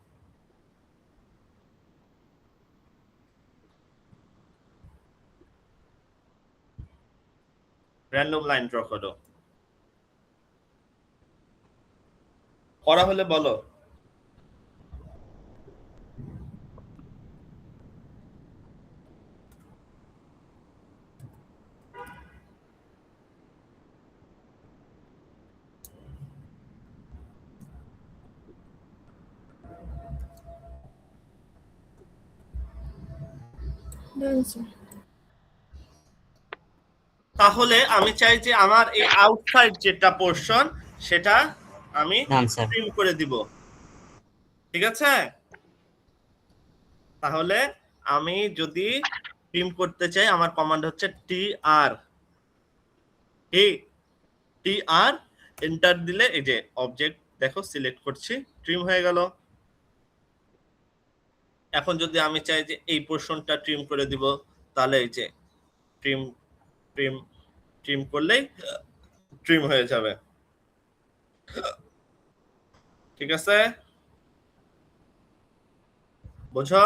র্যান্ডম লাইন ড্র করো। করা হলে বলো। Done, sir. তাহলে আমি চাই যে আমার এই আউটসাইড যেটা পোরশন সেটা আমি ডান স্যার। ট্রিম করে দিব, ঠিক আছে? তাহলে আমি যদি ট্রিম করতে চাই, আমার কমান্ড হচ্ছে TR, TR, এন্টার দিলে এই যে অবজেক্ট দেখো সিলেক্ট করছি, ট্রিম হয়ে গেল। এখন যদি আমি চাই যে এই পোরশনটা ট্রিম করে দিব, তাহলে এই যে ট্রিম, ট্রিম, ট্রিম করলেই ট্রিম হয়ে যাবে, ঠিক আছে? বুঝো?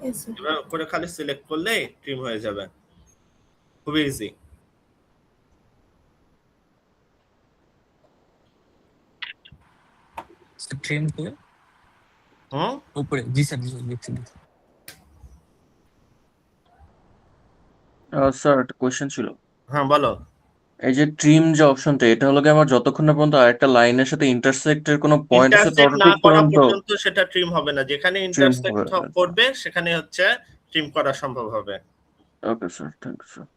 Yes, sir. এবার করে খালি সিলেক্ট করলেই ট্রিম হয়ে যাবে, খুবই ইজি। ট্রেন করে হুম, উপরে। জি স্যার, জি স্যার, দেখছি দেখছি। স্যার একটা কোয়েশ্চেন ছিল। হ্যাঁ বলো। এই যে ট্রিম যে অপশনটা, এটা হলো কি আমার যতক্ষণ না পর্যন্ত আরেকটা লাইনের সাথে ইন্টারসেক্টের কোনো পয়েন্ট আছে ইন্টারসেক্ট না ততটুকু করা পর্যন্ত পর্যন্ত সেটা ট্রিম হবে না, যেখানে ট্রিম ইন্টারসেক্ট হবে। করবে সেখানে হচ্ছে ট্রিম করা সম্ভব হবে। Okay sir, thank you sir.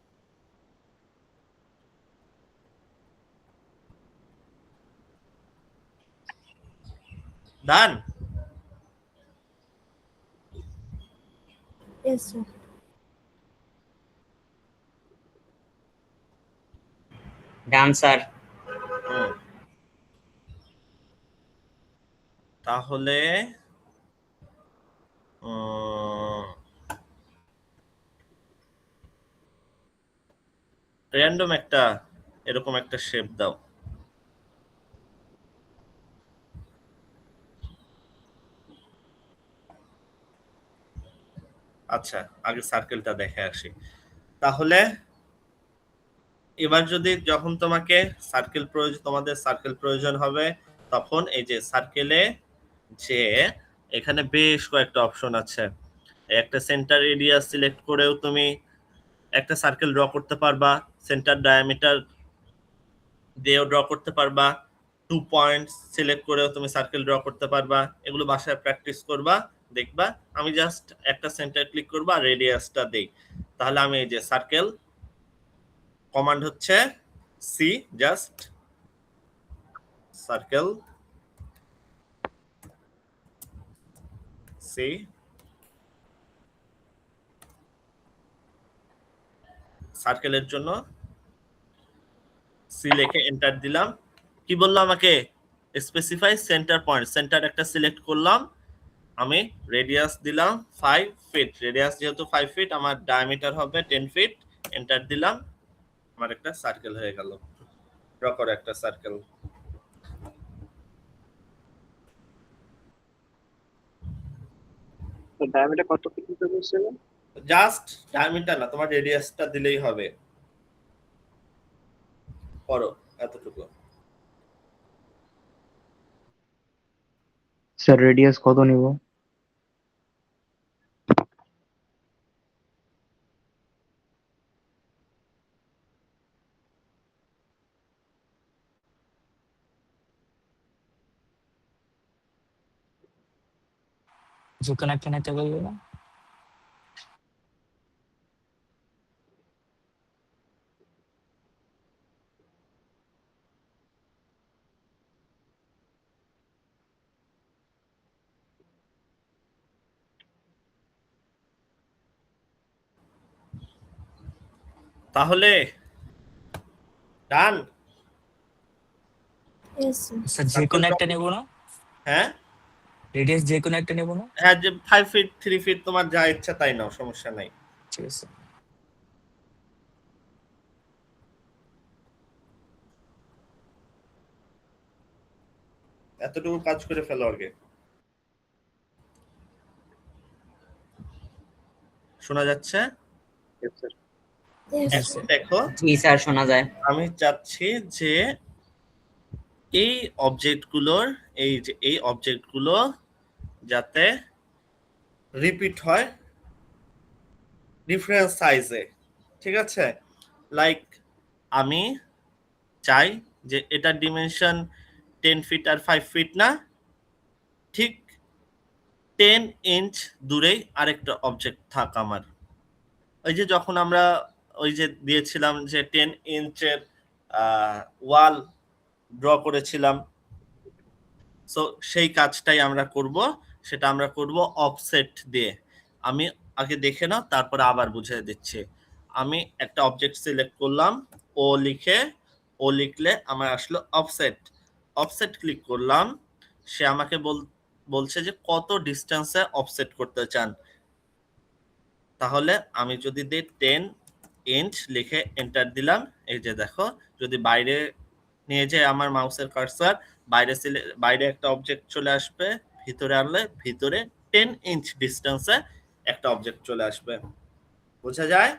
Done. Yes, sir. Done sir. তাহলে র্যান্ডম একটা এরকম একটা শেপ দাও। আচ্ছা, আগে সার্কেলটা দেখে আসি। তাহলে এবার যদি যখন তোমাকে তোমাদের সার্কেল প্রয়োজন হবে, তখন এই যে সার্কেলে যে এখানে বেশ কয়েকটা অপশন আছে, একটা সেন্টার এরিয়া সিলেক্ট করেও তুমি একটা সার্কেল ড্র করতে পারবা, সেন্টার ডায়ামিটার দিয়েও ড্র করতে পারবা, 2 পয়েন্টস সিলেক্ট করেও তুমি সার্কেল ড্র করতে পারবা। এগুলো বাসায় প্র্যাকটিস করবা, দেখবা। আমি জাস্ট একটা সেন্টার ক্লিক করবো আর রেডিয়াসটা দেই, তাহলে আমি এই যে সার্কেল কমান্ড হচ্ছে সি, জাস্ট সার্কেল সি, সার্কেলের জন্য সি লিখে এন্টার দিলাম। কি বললো আমাকে? স্পেসিফাই সেন্টার পয়েন্ট, সেন্টার একটা সিলেক্ট করলাম। আমি রেডিয়াস দিলাম 5 ফিট, রেডিয়াস যেহেতু 5 ফিট আমার ডায়ামিটার হবে 10 ফিট, এন্টার দিলাম। আমার একটা সার্কেল হয়ে গেল। ড্র করো একটা সার্কেল। ডায়ামিটার কত ফিট নিতে বলছিলেন? জাস্ট ডায়ামিটার না, তোমার রেডিয়াসটা দিলেই হবে। করো এতটুকু। স্যার রেডিয়াস কত নিব? যে কোনো একটা নিতে বলবে না? তাহলে ডান। Yes, sir. স্যার যে কোনো একটা নেবো না? হ্যাঁ রেডিয়াস যে কোনো একটা নেবো না? হ্যাঁ, যে 5 ফিট 3 ফিট তোমার যা ইচ্ছা তাই নাও, সমস্যা নাই। ঠিক আছে। এতটুকু কাজ করে ফেলো আগে। শোনা যাচ্ছে? Yes, এখন sir. দেখো জি স্যার, শোনা যায়। আমি চাচ্ছি যে এই অবজেক্টগুলোর, এই অবজেক্টগুলো যাতে রিপিট হয় ডিফারেন্ট সাইজে, ঠিক আছে? লাইক আমি চাই যে এটার ডিমেনশন 10 ফিট আর 5 ফিট না, ঠিক 10 ইঞ্চ দূরেই আরেকটা অবজেক্ট থাক আমার। ওই যে যখন আমরা ওই যে দিয়েছিলাম যে 10 ইঞ্চের ওয়াল ড্র করেছিলাম, সো সেই কাজটাই আমরা করব। সেটা আমরা করব অফসেট দিয়ে। আমি আগে দেখে নাও, তারপরে আবার বুঝিয়ে দিচ্ছি। আমি একটা অবজেক্ট সিলেক্ট করলাম, ও লিখলে আমার আসলো অফসেট। অফসেট ক্লিক করলাম, সে আমাকে বলছে যে কত ডিস্টেন্সে অফসেট করতে চান। তাহলে আমি যদি দিই 10 ইঞ্চ লিখে এন্টার দিলাম, এই যে দেখো, যদি বাইরে নিয়ে যায় আমার মাউসের কার্সার, বাইরে একটা অবজেক্ট চলে আসবে, ভিতরে আনলে ভিতরে 10 ইঞ্চ ডিস্টেন্সে একটা অবজেক্ট চলে আসবে। বোঝা যায়?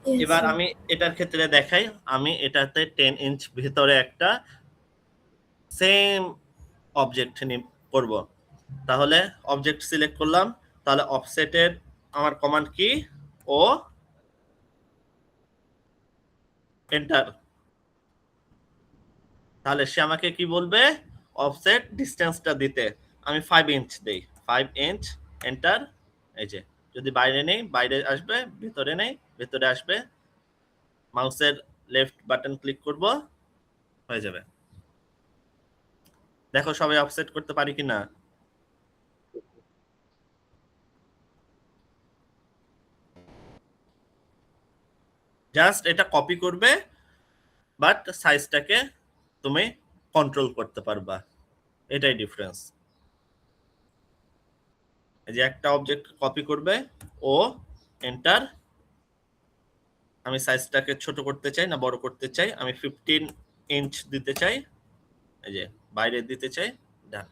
Yes, এবার sir. আমি এটার ক্ষেত্রে দেখাই। আমি এটাতে 10 ইঞ্চ ভিতরে একটা সেম অবজেক্ট করব। তাহলে অবজেক্ট সিলেক্ট করলাম, তাহলে অফসেটের আমার কমান্ড কি? ও এন্টার। তাহলে সে আমাকে কি বলবে? অফসেট ডিসটেন্সটা দিতে। আমি 5 ইঞ্চ দেই, 5 ইঞ্চ এন্টার। এই যে যদি বাইরে নেই বাইরে আসবে, ভিতরে নেই ভিতরে আসবে। মাউসের লেফট বাটন ক্লিক করব, হয়ে যাবে। দেখো সবাই অফসেট করতে পারি কিনা। জাস্ট এটা কপি করবে, বাট সাইজটাকে তুমি কন্ট্রোল করতে পারবা, এটাই ডিফারেন্স। এই যে একটা অবজেক্ট কপি করবে, ও এন্টার। আমি সাইজটাকে ছোট করতে চাই না বড় করতে চাই, আমি 15 ইঞ্চ দিতে চাই, এই যে বাইরে দিতে চাই, ডান।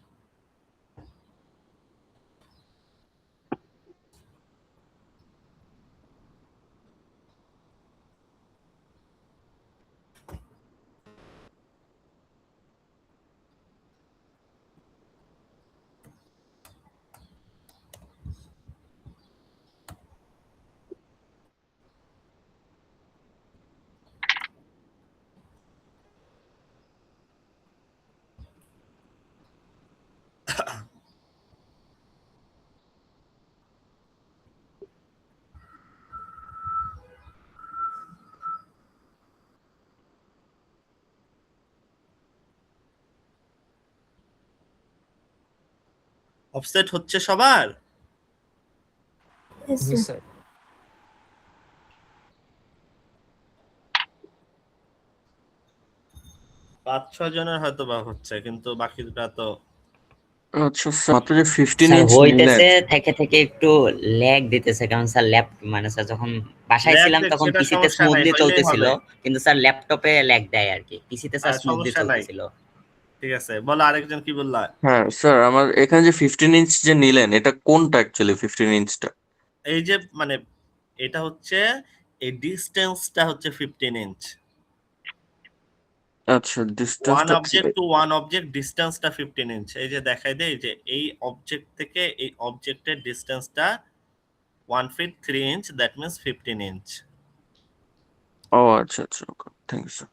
অফসেট হচ্ছে সবার? Yes, জি sir. স্যার। 5-6 জনের হয়তো বা হচ্ছে, কিন্তু বাকিটা তো আচ্ছা স্যার, মাত্র যে 15 স্যার ইঞ্চ নিলেন, হইতেছে থেকে থেকে একটু ল্যাগ দিতেছে, কারণ স্যার মানে স্যার যখন বাসায় ল্যাগ ছিলাম দেখ, তখন সেটা পিসিতে সমস্যা নাই, স্মুথলি হইলেই চলতেছিল, হবে। কিন্তু স্যার ল্যাপটপে ল্যাগ দেয় আর কি, পিসিতে স্যার স্মুথলি সমস্যা নাই, চলতেছিল। ঠিক আছে। বলো আরেকজন কি বললা? হ্যাঁ স্যার, আমার এখানে যে 15 ইঞ্চ যে নিলেন, এটা কোনটা অ্যাকচুয়ালি 15 ইঞ্চটা? এই যে মানে এটা হচ্ছে, এই ডিস্টেন্সটা হচ্ছে 15 ইঞ্চ। আচ্ছা, ওয়ান ডিসটেন্সটা অবজেক্ট টু ওয়ান অবজেক্ট ডিস্টেন্সটা 15 ইঞ্চ। এই যে দেখাই দেয় যে এই অবজেক্ট থেকে এই অবজেক্টের ডিস্টেন্সটা 1 feet 3 inch, that means 15 inch. ও আচ্ছা আচ্ছা, ওকে, থ্যাংক ইউ স্যার।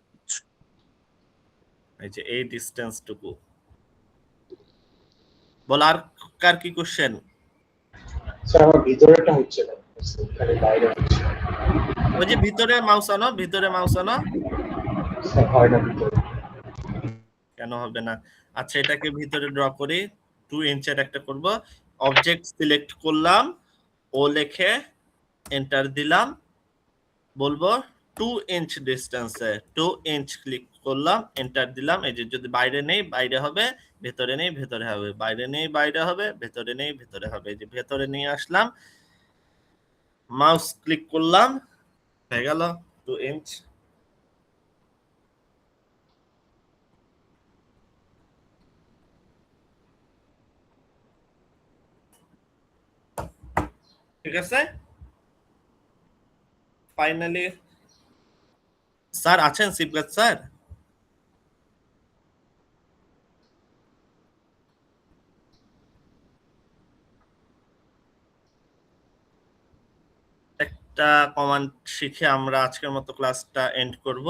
এই যে এই ডিস্টেন্সটুকু। বল আর কার কি কোশ্চেন? স্যার আমার ভিতরেটা হচ্ছে না, খালি বাইরে হচ্ছে। ওই যে ভিতরে মাউস আনো, ভিতরে মাউস আনো। স্যার হয় না ভিতরে। কেন হবে না? আচ্ছা, এটাকে ভিতরে ড্র করি। 2 ইঞ্চের একটা করব। অবজেক্ট সিলেক্ট করলাম, ও লিখে এন্টার দিলাম। বলবো 2 ইঞ্চ ডিস্টেন্সে 2 ইঞ্চ ক্লিক করলাম, এন্টার দিলাম। এই যে যদি বাইরে নেই বাইরে হবে, ভেতরে নেই ভেতরে হবে, বাইরে নেই বাইরে হবে, ভেতরে নেই ভেতরে হবে। এই যে ভেতরে নিয়ে আসলাম, মাউস ক্লিক করলাম, হয়ে গেল 2 ইঞ্চ। ঠিক আছে। ফাইনালি স্যার আছেন? শিবগাত স্যার? একটা কমান্ড শিখে আমরা আজকের মতো ক্লাসটা এন্ড করব।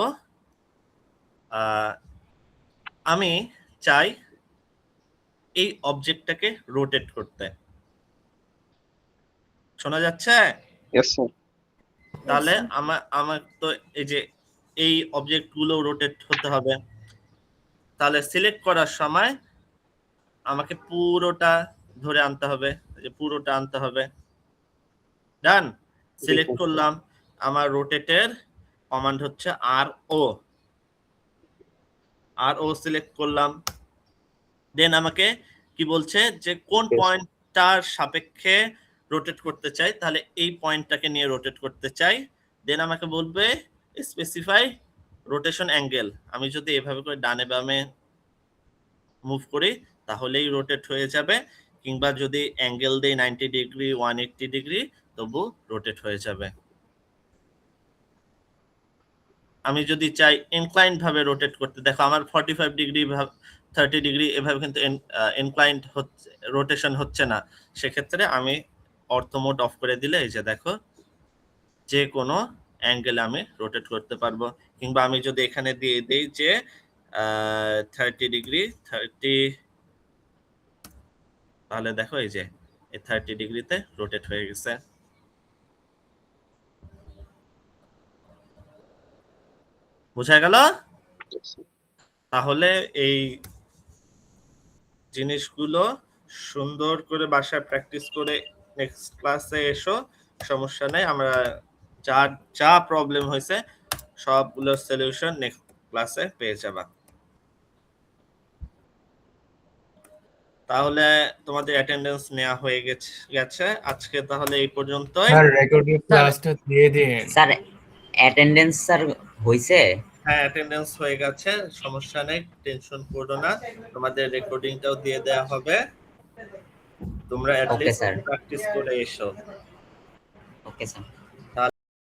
আমি চাই এই অবজেক্টটাকে রোটেট করতে। শোনা যাচ্ছে? Yes sir. তাহলে আমার তো এই যে এই অবজেক্ট গুলো রোটেট হতে হবে। তাহলে সিলেক্ট করার সময় আমাকে পুরোটা ধরে আনতে হবে, এই যে পুরোটা আনতে হবে। ডান। সিলেক্ট করলাম, আমার রোটেটের কমান্ড হচ্ছে আর ও সিলেক্ট করলাম। দেন আমাকে কি বলছে যে কোন পয়েন্টটার সাপেক্ষে রোটেট করতে চাই, তাহলে এই পয়েন্টটাকে নিয়ে রোটেট করতে চাই। দেন আমাকে বলবে স্পেসিফাই রোটেশন অ্যাঙ্গেল। আমি যদি এভাবে করে ডানে বামে মুভ করি তাহলেই রোটেট হয়ে যাবে, কিংবা যদি অ্যাঙ্গেল দেই 90 ডিগ্রি 180 ডিগ্রি তবু রোটেট হয়ে যাবে। আমি যদি চাই ইনক্লাইন্ড ভাবে রোটেট করতে, দেখো আমার 45 ডিগ্রি 30 ডিগ্রি এভাবে কিন্তু ইনক্লাইন্ড হচ্ছে, রোটেশন হচ্ছে না। সেক্ষেত্রে আমি অর্থো মোড অফ করে দিলে এই যে দেখো যে কোনো অ্যাঙ্গেলে আমি রোটেট করতে পারবো। কিংবা আমি যদি এখানে দিয়ে দেই যে 30 ডিগ্রি 30, তাহলে দেখো এই যে এই 30 ডিগ্রিতে রোটেট হয়ে গেছে। বোঝা গেল? তাহলে এই জিনিসগুলো সুন্দর করে বাসায় প্র্যাকটিস করে নেক্সট ক্লাসে এসো, সমস্যা নেই। আমরা যা প্রবলেম হয়েছে সবগুলোর সলিউশন নেক্সট ক্লাসে পেয়ে যাবা। তাহলে তোমাদের অ্যাটেন্ডেন্স নেওয়া হয়ে গেছে আজকে। তাহলে এই পর্যন্তই। স্যার রেকর্ডিং ক্লাসটা দিয়ে দিন। স্যার অ্যাটেন্ডেন্স স্যার হইছে? হ্যাঁ, অ্যাটেন্ডেন্স হয়ে গেছে, সমস্যা নেই, টেনশন করো না। তোমাদের রেকর্ডিংটাও দিয়ে দেওয়া হবে, তোমরা অ্যাট লিস্ট প্র্যাকটিস করে এসো। Okay sir.